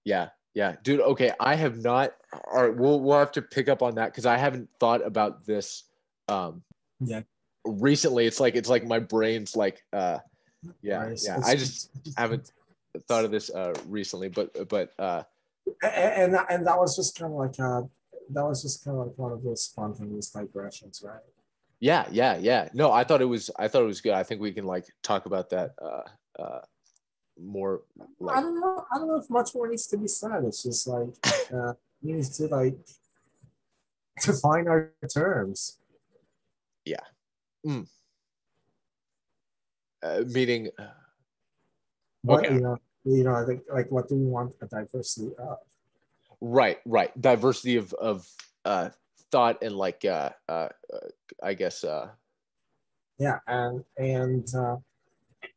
Yeah. Yeah. Dude, okay. I have not all right, we'll have to pick up on that because I haven't thought about this um yeah, recently. It's like my brain's like yeah, right. yeah. I just haven't thought of this recently, but And that was just kind of like one of those spontaneous digressions, right? yeah, yeah, yeah. No, I thought it was good. I think we can like talk about that more I like don't know. I don't know if much more needs to be said. It's just like we need to like define our terms. yeah. Mm. Meaning What okay. I think like what do we want a diversity of? Right, right. Diversity of uh thought and like I guess Yeah, and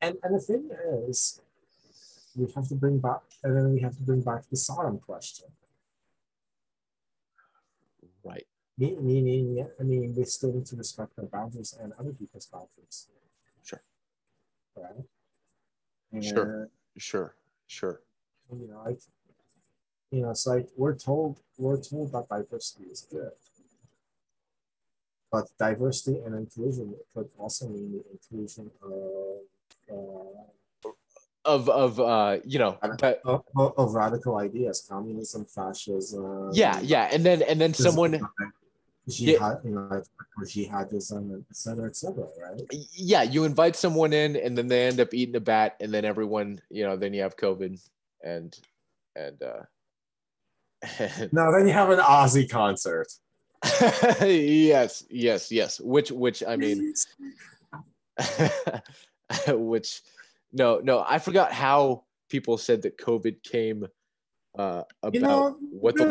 the thing is, we have to bring back, and then we have to bring back the Sodom question. right. Meaning, I mean, we still need to respect our boundaries and other people's boundaries, Sure. right? Sure. And Sure. Sure. like it's like we're told that diversity is good, but diversity and inclusion could also mean the inclusion Of that of radical ideas, communism, yeah, fascism, yeah. And then someone get jihad, like jihadism, et cetera, right? yeah, you invite someone in and then they end up eating a bat and then everyone, then you have COVID and Now then you have an Aussie concert. yes, yes, yes. Which I mean, which no, no. I forgot how people said that COVID came You about know, what the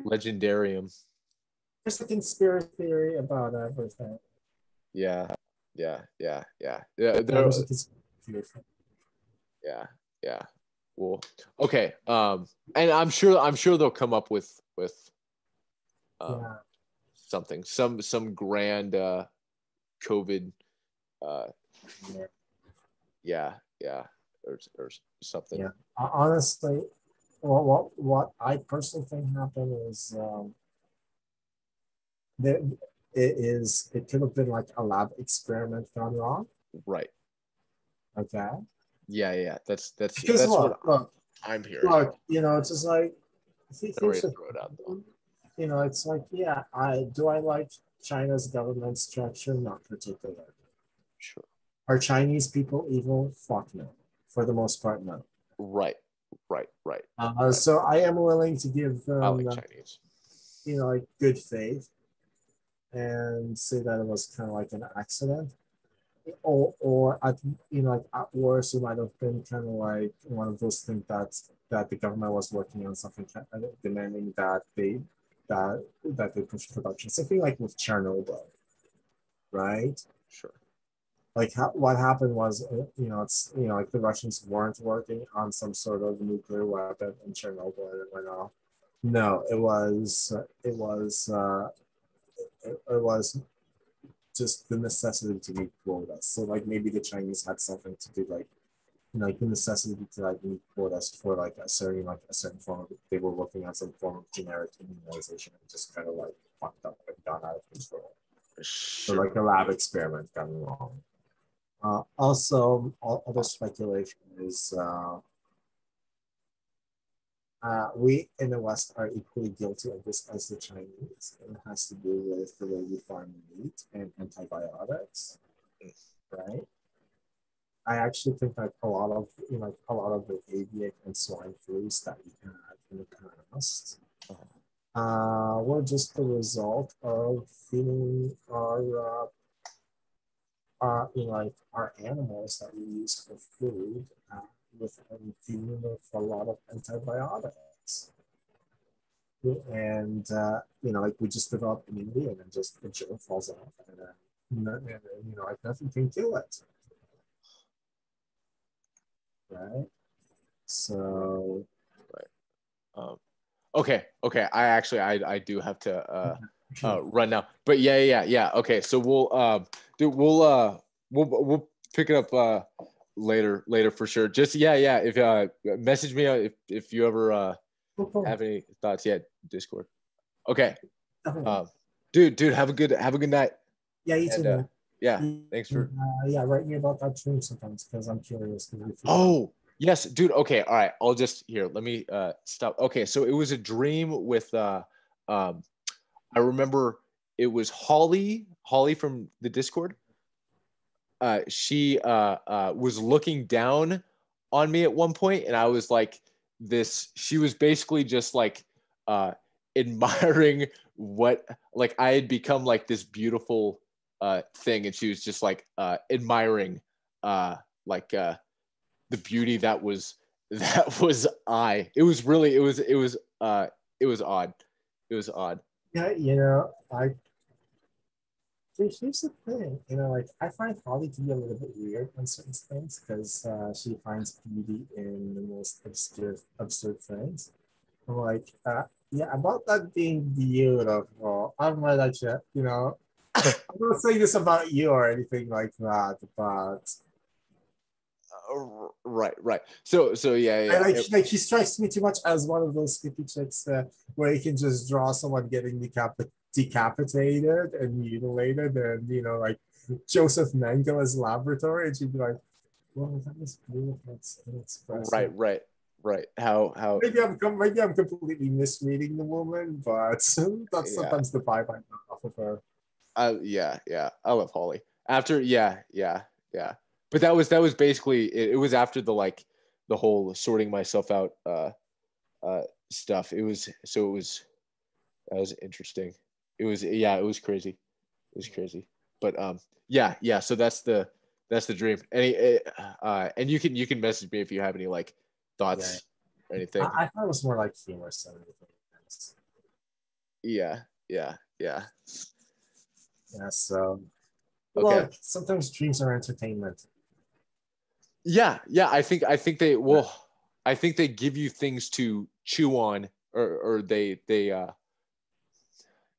legendarium. there's a conspiracy theory about everything. Yeah, yeah, yeah, yeah. Yeah, Yeah, there, there's a conspiracy theory. yeah, yeah. Well, okay. And I'm sure they'll come up with um Yeah, something, some grand COVID uh yeah, yeah, yeah, or something. yeah. Honestly, well, what I personally think happened is that it could have been like a lab experiment gone wrong. Right. Okay, Yeah, yeah. because That's what I'm hearing. look, it's just like Not ready here's to the throw it out though. it's like yeah, I like China's government structure, not particularly. Sure. Are Chinese people evil? Fuck no. For the most part, no. Right. Right. Right. Right. So I am willing to give I them, like Chinese. like good faith and say that it was kind of like an accident, or at like at worst, it might have been kind of like one of those things that the government was working on something demanding that they push production, something like with Chernobyl, right? Sure. Like what happened was it's like the Russians weren't working on some sort of nuclear weapon in Chernobyl and it went off. No, it was just the necessity to meet quotas. So like maybe the Chinese had something to do like like the necessity to like meet quotas for like a certain form of they were working on some form of generic immunization and just kind of like fucked up and got out of control. So Sure. like a lab experiment gone wrong. Also, other speculation is we in the West are equally guilty of this as the Chinese. It has to do with the way we farm meat and antibiotics, right? I actually think like a lot of like a lot of the avian and swine flus that we had in the past were just the result of feeding like our animals that we use for food with and feeding them with a lot of antibiotics. And like we just develop immunity and then just the germ falls off and like nothing can kill it, right? Right. So Right. Okay. I do have to sure. run now. But yeah. Okay, so dude, we'll pick it up later for sure. Just yeah. If message me if you ever Cool. have any thoughts yet, Discord. Okay. Definitely. Um, dude, have a good night. Yeah, you too, And man. yeah, thanks for. Yeah, write me about that dream sometimes because I'm curious. Because we figured out. Oh, yes, dude. Okay, all right. I'll just here. Let me stop. Okay, so it was a dream with um I remember it was Holly from the Discord. She was looking down on me at one point, and I was like this. She was basically just like uh, admiring what like I had become like this beautiful thing, and she was just like admiring like the beauty that was I. It was really it was odd. It was odd. Yeah, I here's the thing, like I find Holly to be a little bit weird on certain things because she finds beauty in the most absurd things. I'm like, yeah, about that being beautiful. I'm not actually, I'm not saying this about you or anything like that, but Right. So I yeah. like he strikes me too much as one of those skippy chicks where you can just draw someone getting decapitated and mutilated, and like Joseph Mengele's laboratory, and she'd be like, "Well, that was beautiful and expressive." Right. How Maybe I'm completely misreading the woman, but that's yeah. sometimes the vibe I got off of her. Yeah. I love Holly. After yeah. But that was basically it was after the like the whole sorting myself out stuff. It was that was interesting. It was crazy. It was crazy. But yeah, so that's the dream. And you can message me if you have any like Yeah, thoughts or anything. I thought it was more like humorous than anything else. Yeah. Yeah, so Okay. look, sometimes dreams are entertainment. Yeah. I think they give you things to chew on, or they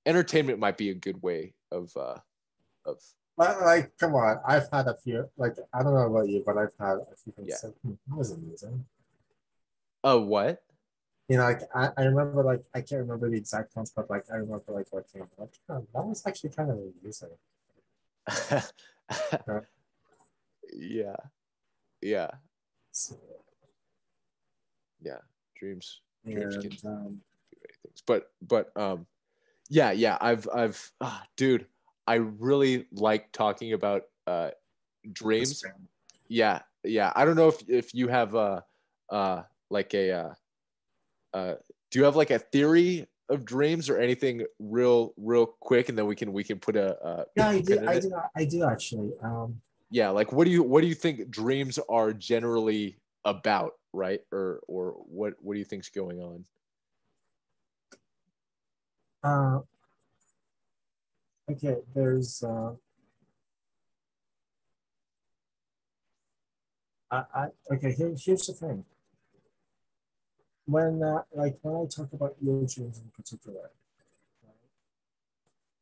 entertainment might be a good way of But like, come on, I've had a few. Like, I don't know about you, but I've had a few things yeah. that that was amusing. What? Like I remember, like I can't remember the exact ones, but like I remember like what came like oh, that was actually kind of amusing. Uh, Yeah. Yeah. so, Yeah. Dreams can and do many things. But yeah, dude, I really like talking about this dreams. band. Yeah. I don't know if you have like a uh do you have like a theory of dreams or anything real quick, and then we can put Yeah, I a do. pin in it. I do actually. Yeah, like what do you think dreams are generally about, right? Or what do you think's going on? Uh, okay. There's. Okay. Here's the thing. When I talk about your dreams in particular,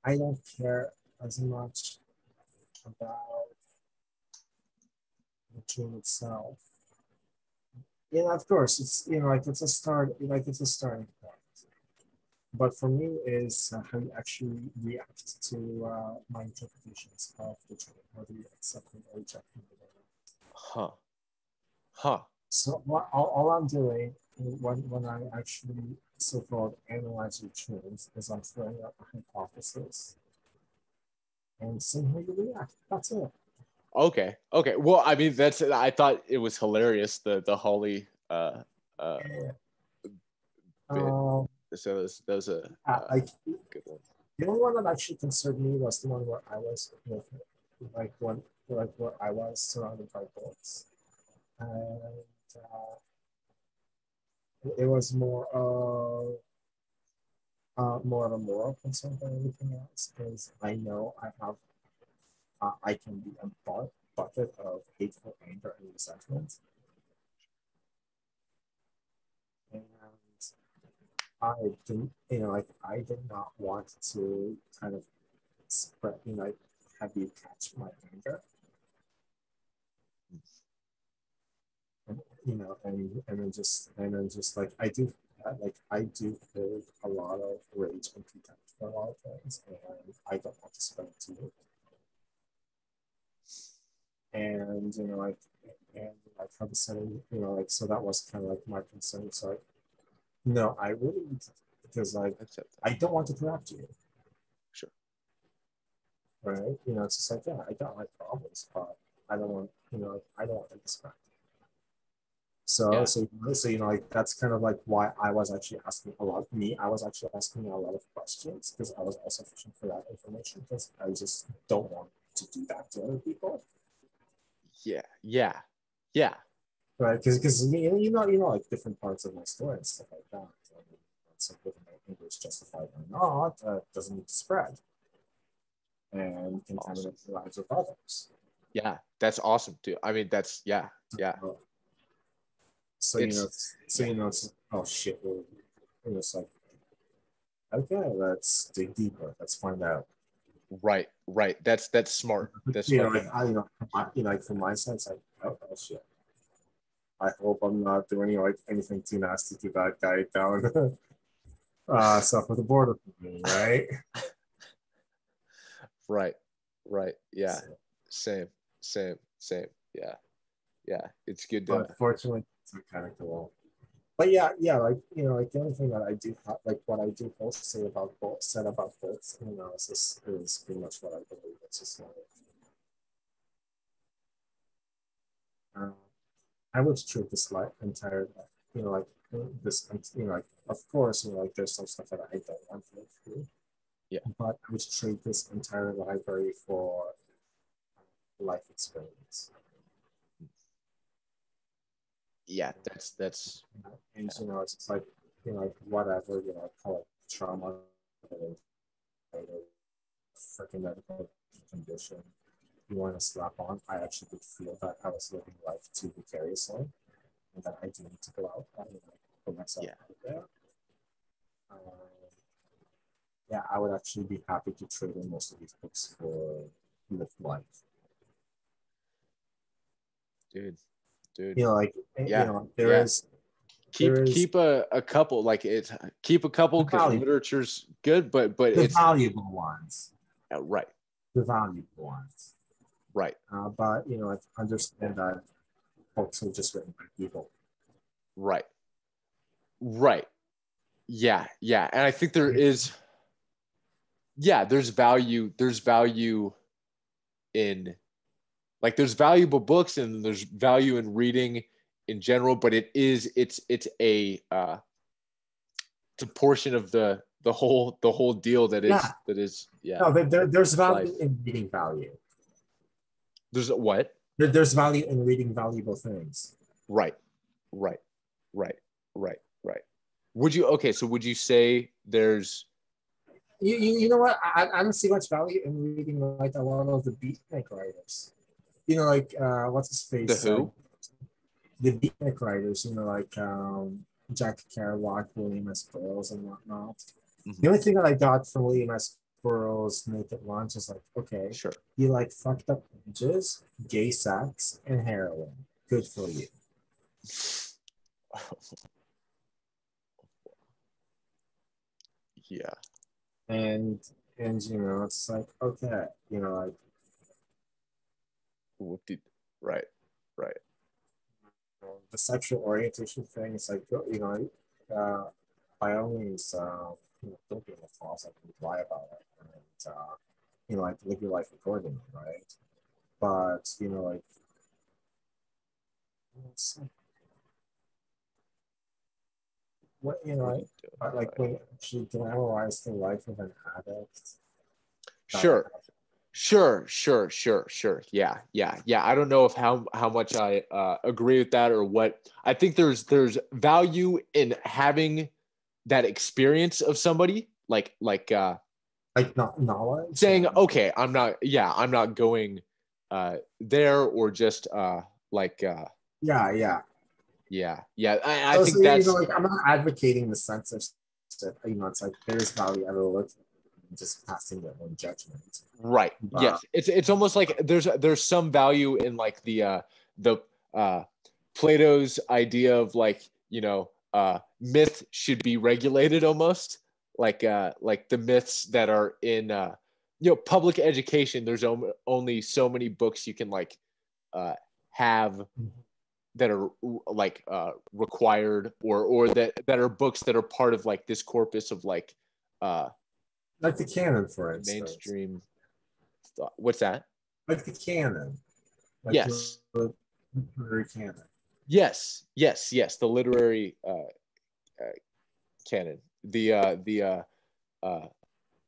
I don't care as much about the dream itself. of course, it's like it's a start, like it's a starting point. But for me, is how you actually react to my interpretations of the truth, whether you accept it or reject it. Huh. Huh. So all I'm doing when I actually so-called analyze your truths is I'm throwing out a hypothesis and seeing how you react. That's it. Okay. Okay. Well, I mean, that's. I thought it was hilarious. The Holly uh Yeah. bit. Um, So that was a like good one. the only one that actually concerned me was the one where I was with, like where I was surrounded by bullets, and it was more of a moral concern than anything else because I know I can be a bucket of hateful anger and resentment, and I didn't, like I did not want to kind of spread, have you catch my anger, and and then just like I do hold a lot of rage and contempt for a lot of things, and I don't want to spread it to you, and and like how the setting, like so that was kind of like my concern. So like, no, I really need to, because like Accept that. I don't want to correct you, Sure. right? It's just like, yeah, I got my problems, but I don't want, I don't want to disrespect. So, Yeah. so like that's kind of like why I was actually asking a lot. I was actually asking a lot of questions because I was also fishing for that information because I just don't want to do that to other people, Yeah. Yeah. Yeah. right? Because like different parts of my story and stuff like that. I mean, it's like whether my English justified or not doesn't need to spread and Awesome. contaminate the lives of others. Yeah. That's awesome, too. I mean, that's yeah. Yeah. Uh, So It's yeah. it's oh shit. Well, it's like okay, let's dig deeper. Let's find out. Right. Right. That's smart. That's smart. Like And like from my side, it's like oh shit. I hope I'm not doing like anything too nasty to that guy down south of the border from me, right? right. Right. Yeah. So, Same. Same. Same. Yeah. Yeah. It's good to. but fortunately, it's kind of cool. But yeah, like like the only thing that I do have, like what I do both say about both said about both analysis is pretty much what I believe. It's just like uh, I would treat this like entire, like this, like of course, like there's some stuff that I don't want to go through, Yeah. but I would treat this entire library for life experience. Yeah. That's And yeah. it's just like like whatever call it trauma, freaking medical condition you want to slap on. I actually did feel that I was living life too vicariously, and that I do need to go out and put myself Yeah. out there. Um, yeah, I would actually be happy to trade in most of these books for Live Life. Dude. Dude. Like Yeah. there Yeah. is Keep is keep a couple like it's keep a couple the because valuable literature's good, but the it's valuable ones, right. the valuable ones. Right. But I understand that books are just written by people. Right. Right. Yeah. Yeah. And I think there is yeah, there's value in like there's valuable books and there's value in reading in general, but it's a portion of the whole deal that Yeah, is yeah, no, there's value life. in reading value. There's what? There's value in reading valuable things. Right. Right. Right. Right. Right. So would you say there's You know what? I don't see much value in reading like a lot of the beatnik writers. Like what's his the face? who? The beatnik writers. Like Jack Kerouac, William S. Burroughs, and whatnot. Mhm. The only thing that I got from William S. Burroughs' Naked Lunch is like, okay, Sure. you like fucked up images, gay sex, and heroin. Good for you. Yeah. and it's like, okay, What did, right, right. the sexual orientation thing is like, by all means, don't be in a closet and lie about it, and like live your life accordingly, right? But it's like, what What are you doing? like Right. when she glamorized the life of an addict. That Sure. Sure. Yeah. I don't know if how much I agree with that or what. I think there's value in having that experience of somebody like not knowledge. saying, okay, I'm not going there, or just like Yeah. yeah. I So, think that's like I'm not advocating the censorship. It's like there's value at overlooked, just passing their own judgment. right. But Yes, it's almost like there's some value in like the uh Plato's idea of like, myth should be regulated, almost like the myths that are in public education. There's only so many books you can like have that are like required, or that are books that are part of like this corpus of like uh like the canon, for instance, mainstream thought. What's that? like the canon, like Yes. the literary canon. Yes. The literary canon, uh,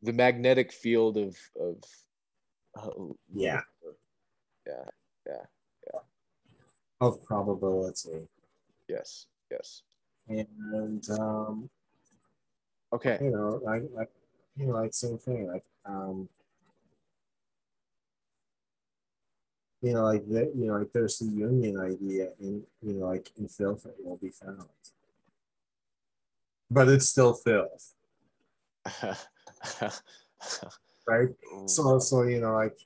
the magnetic field of Yeah, yeah, yeah, of probability, yes. and Okay. like like same thing, like like that, like there's the union idea in like in filth that will be found, but it's still filth, right? So like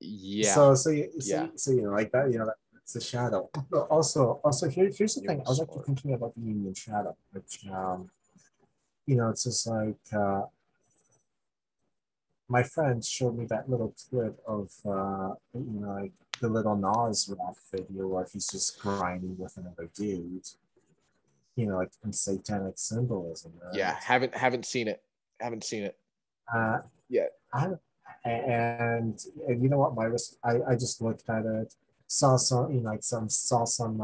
Yeah, yeah. like that, that's the shadow. But also here's the thing. Human I was actually smart. thinking about the union shadow, which it's just like my friend showed me that little clip of like the little Nas rap video where he's just grinding with another dude, like in satanic symbolism, Yeah, right? haven't seen it. Haven't seen it Uh, yet. I and you know what, Myris? I just looked at it, saw some like saw some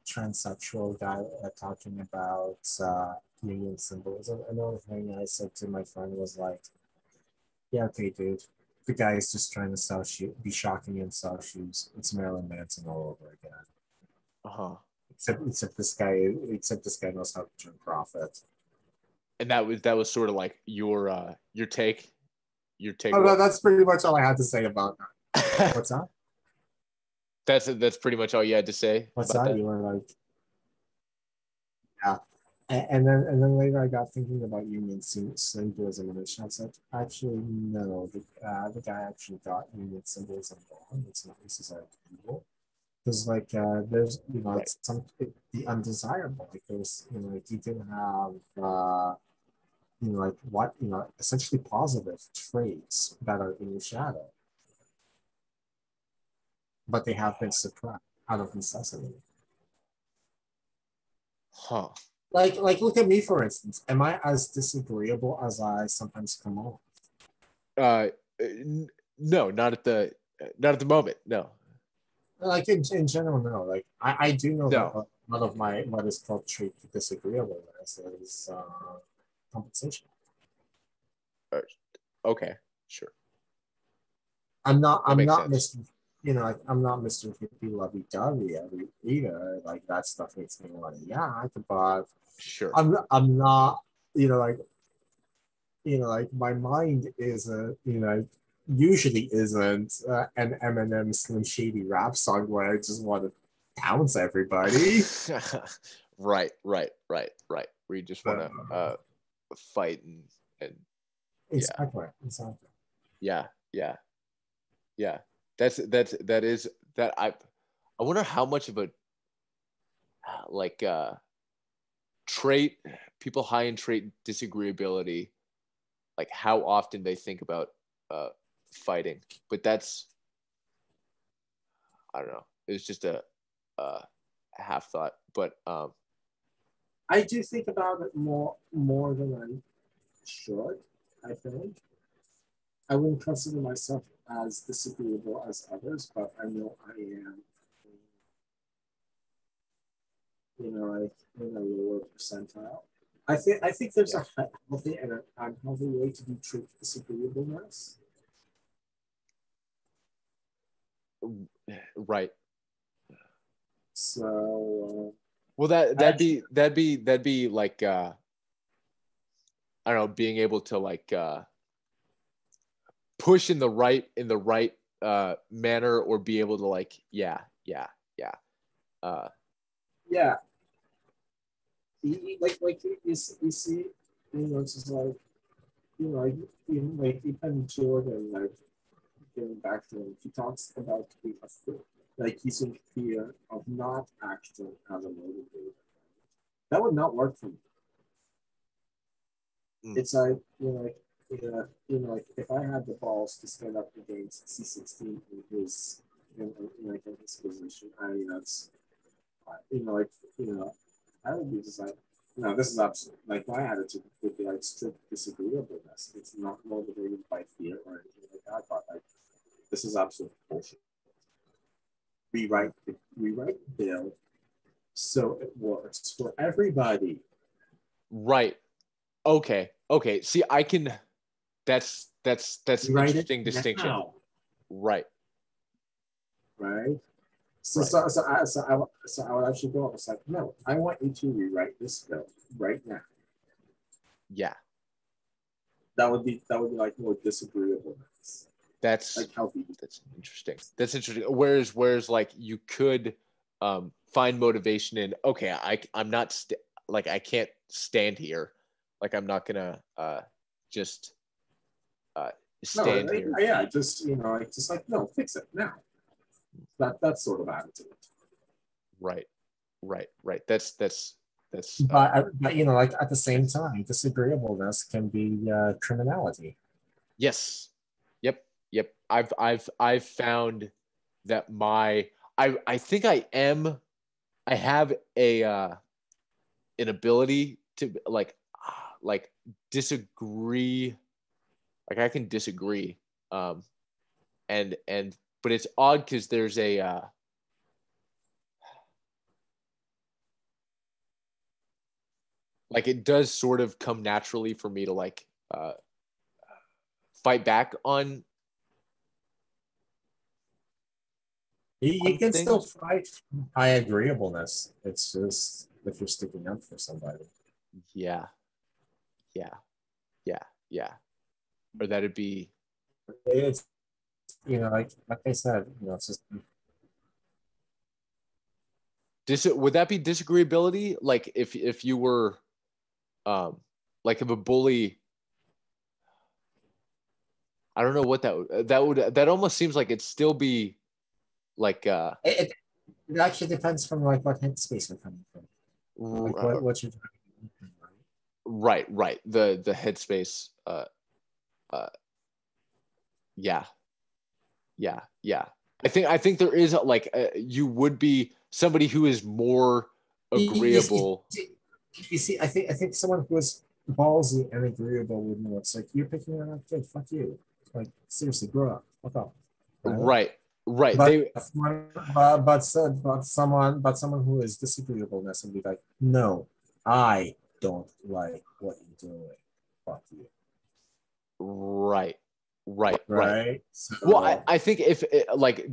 transsexual guy talking about union symbolism. Another thing I said to my friend was like, yeah, okay, dude. The guy is just trying to be shocking and sell shoes. It's Marilyn Manson all over again. Uh-huh. Except this guy knows how to turn profit. And that was sort of like your take, Oh, what that's pretty much all I had to say about that. What's that? that's pretty much all you had to say What's about that? that. You were like, yeah. And then later I got thinking about union symbolism, and it's like, actually no, the guy actually got union symbolism wrong. It's not necessarily evil. Because like there's like Right. the undesirable, like there's like you can have like what essentially positive traits that are in your shadow, but they have been suppressed out of necessity. Huh. Like look at me, for instance. Am I as disagreeable as I sometimes come off? Uh, no, not at the moment. No, Like in general, no. Like I do know that no. a lot of my what is called trait disagreeableness is compensation. Uh, okay, sure, I'm not that I'm makes not sense. Mr. Like I'm not Mr. Hippie Lovey Dovey either. Like that stuff makes me want to yak, but Sure. I'm not like like my mind isn't usually isn't an Eminem Slim Shady rap song where I just want to pounce everybody. Right. Where you just want But, to fight and yeah, exactly. yeah, yeah, yeah. That is that. I wonder how much of a like trait people high in trait disagreeability, like how often they think about fighting. But that's, I don't know. It was just a half thought. But I do think about it more than I should. I think I wouldn't consider myself as disagreeable as others, but I know I am, like in a lower percentile. I think there's yeah, a healthy and an unhealthy way to be treat disagreeableness. right. So Well, I actually, that'd be like I don't know, being able to like push in the right manner, or be able to like yeah uh yeah, you see, it's just like like like even Jordan, like getting back to him, he talks about being afraid, like he's in fear of not acting as a motivator. That would not work for me. mm, It's like like if I had the balls to stand up against C16 in his in his position, that's like I would be just like, no, this is absolute. Like my attitude would be like strict disagreeableness. It's not motivated by fear or anything like that. But like, this is absolute bullshit. Rewrite the bill so it works for everybody. right. Okay, see, I can, that's Rewrite it interesting distinction. now, Right, right? So right. so so I would actually go up. It's like, no, I want you to rewrite this bill right now. Yeah, That would be like more disagreeableness, that's like healthy. that's interesting. That's interesting. Whereas like you could find motivation in, okay, I'm not like I can't stand here. Like I'm not gonna just uh No, stand here. yeah, just just like, no, fix it now. That sort of attitude. Right, right. That's But like at the same time, disagreeableness can be criminality. yes. Yep. I've found that I think I have a an ability to like disagree, like I can disagree, um and but it's odd because there's a like it does sort of come naturally for me to like fight back You on can still things. fight high agreeableness. It's just if you're sticking up for somebody. Yeah, yeah, yeah, yeah. Or that'd be It's like I said, it's just would that be disagreeability? Like if you were um like if a bully, I don't know what that almost seems like it'd still be like it actually depends from like what headspace you're coming from, like r- what you're talking about. right, the headspace uh yeah, yeah. I think there is like you would be somebody who is more You see, agreeable. I think someone who is ballsy and agreeable would know it's like you're picking on a kid. Fuck you. Like seriously, grow up. Fuck off. Right? Right, But they someone who is disagreeableness and be like, no, I don't like what you're doing. Fuck you. right, right. Right? Well, So I think if like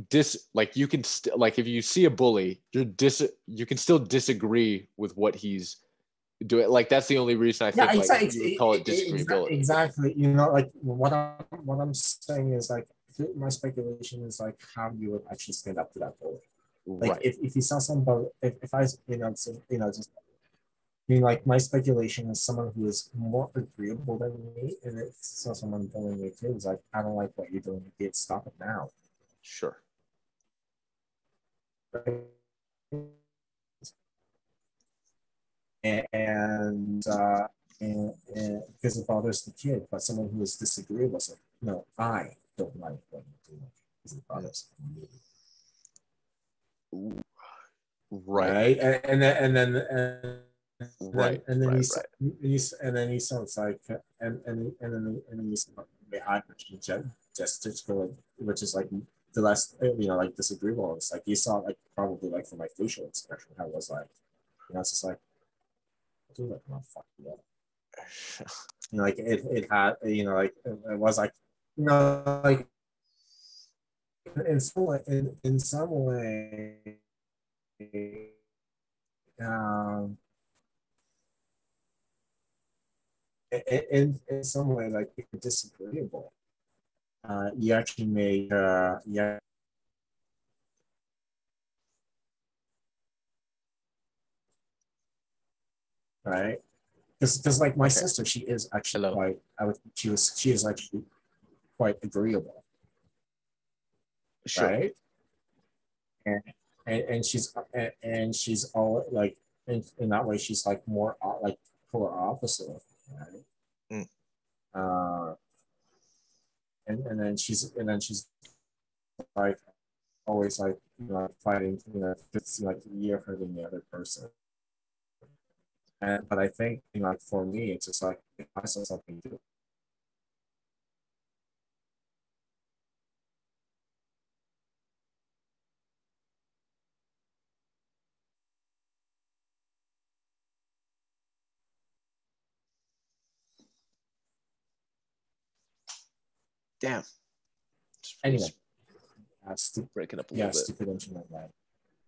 like you can like if you see a bully, you can still disagree with what he's doing. Like that's the only reason I yeah, think like you would call it exactly. disagreeability. Exactly. Like what I'm saying is like my speculation is like how you would actually stand up to that bully. Like Right. if you saw somebody, if I just like my speculation is someone who is more agreeable than me, and if saw someone bullying me too, it's like I don't like what you're doing, kid. Stop it now. Sure. Right? and because it bothers the kid, but someone who is disagreeable is like, no, I don't like what you're doing because it bothers me. Right. Right, Right. then Right. Right. and then he sounds like and then he's behind gestures for like, which is like the less like disagreeable. It's like you saw like probably like from my facial expression how it was like, it's just like, dude, like, oh, fuck yeah. Like it had, like it was like, like in some way, um, in some way, like if you're disagreeable, you actually make, yeah, right? Because like my Okay. sister, she is actually Hello. quite, she is actually quite agreeable, Sure. right? And and she's all like, in that way she's like more like polar opposite of me, right? Mm. Uh, and then she's like always like, fighting, it's like year for the other person. And but I think, like for me, it's just like if I saw something to, Damn. anyway, It's breaking up a little yeah, bit. stupid internet life.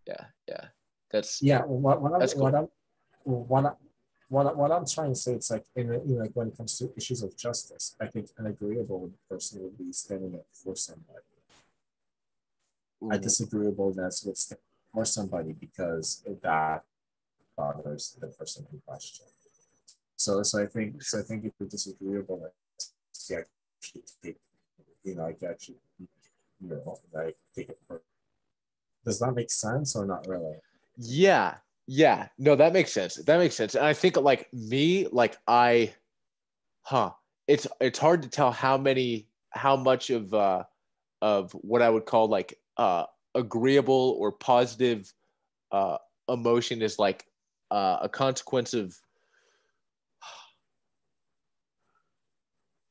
Yeah. Yeah. That's Yeah, that's cool. what I'm trying to say, it's like like when it comes to issues of justice, I think an agreeable person would be standing up for somebody. A Mhm. disagreeableness would stand for somebody because that bothers the person in question. So I think if you're disagreeable, you actually take, like actually, like take it for. Does that make sense or not really? Yeah. Yeah. No, that makes sense. That makes sense. And I think like me, like huh. It's hard to tell how much of what I would call like agreeable or positive uh emotion is like a consequence of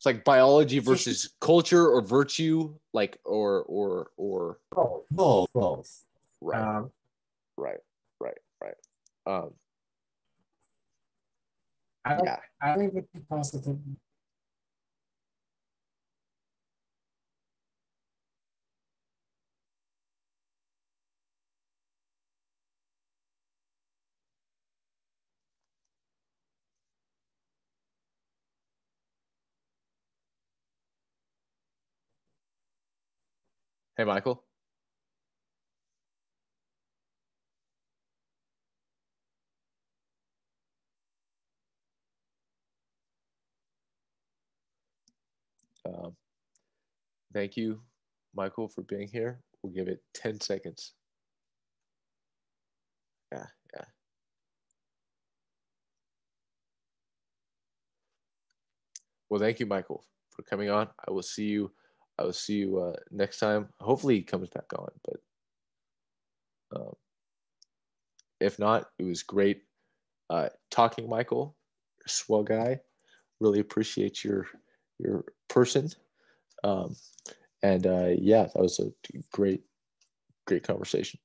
it's like biology versus culture or virtue, like or Both. right, Um, right, right, right. Um, I don't. yeah. I don't even think positive. Hey, Michael. Um, Thank you, Michael, for being here. We'll give it 10 seconds. Yeah, yeah. Well, thank you, Michael, for coming on. I will see you. I will see you next time. Hopefully, he comes back on. But um, if not, it was great talking, Michael. You're a swell guy. Really appreciate your person. Um, and yeah, that was a great conversation.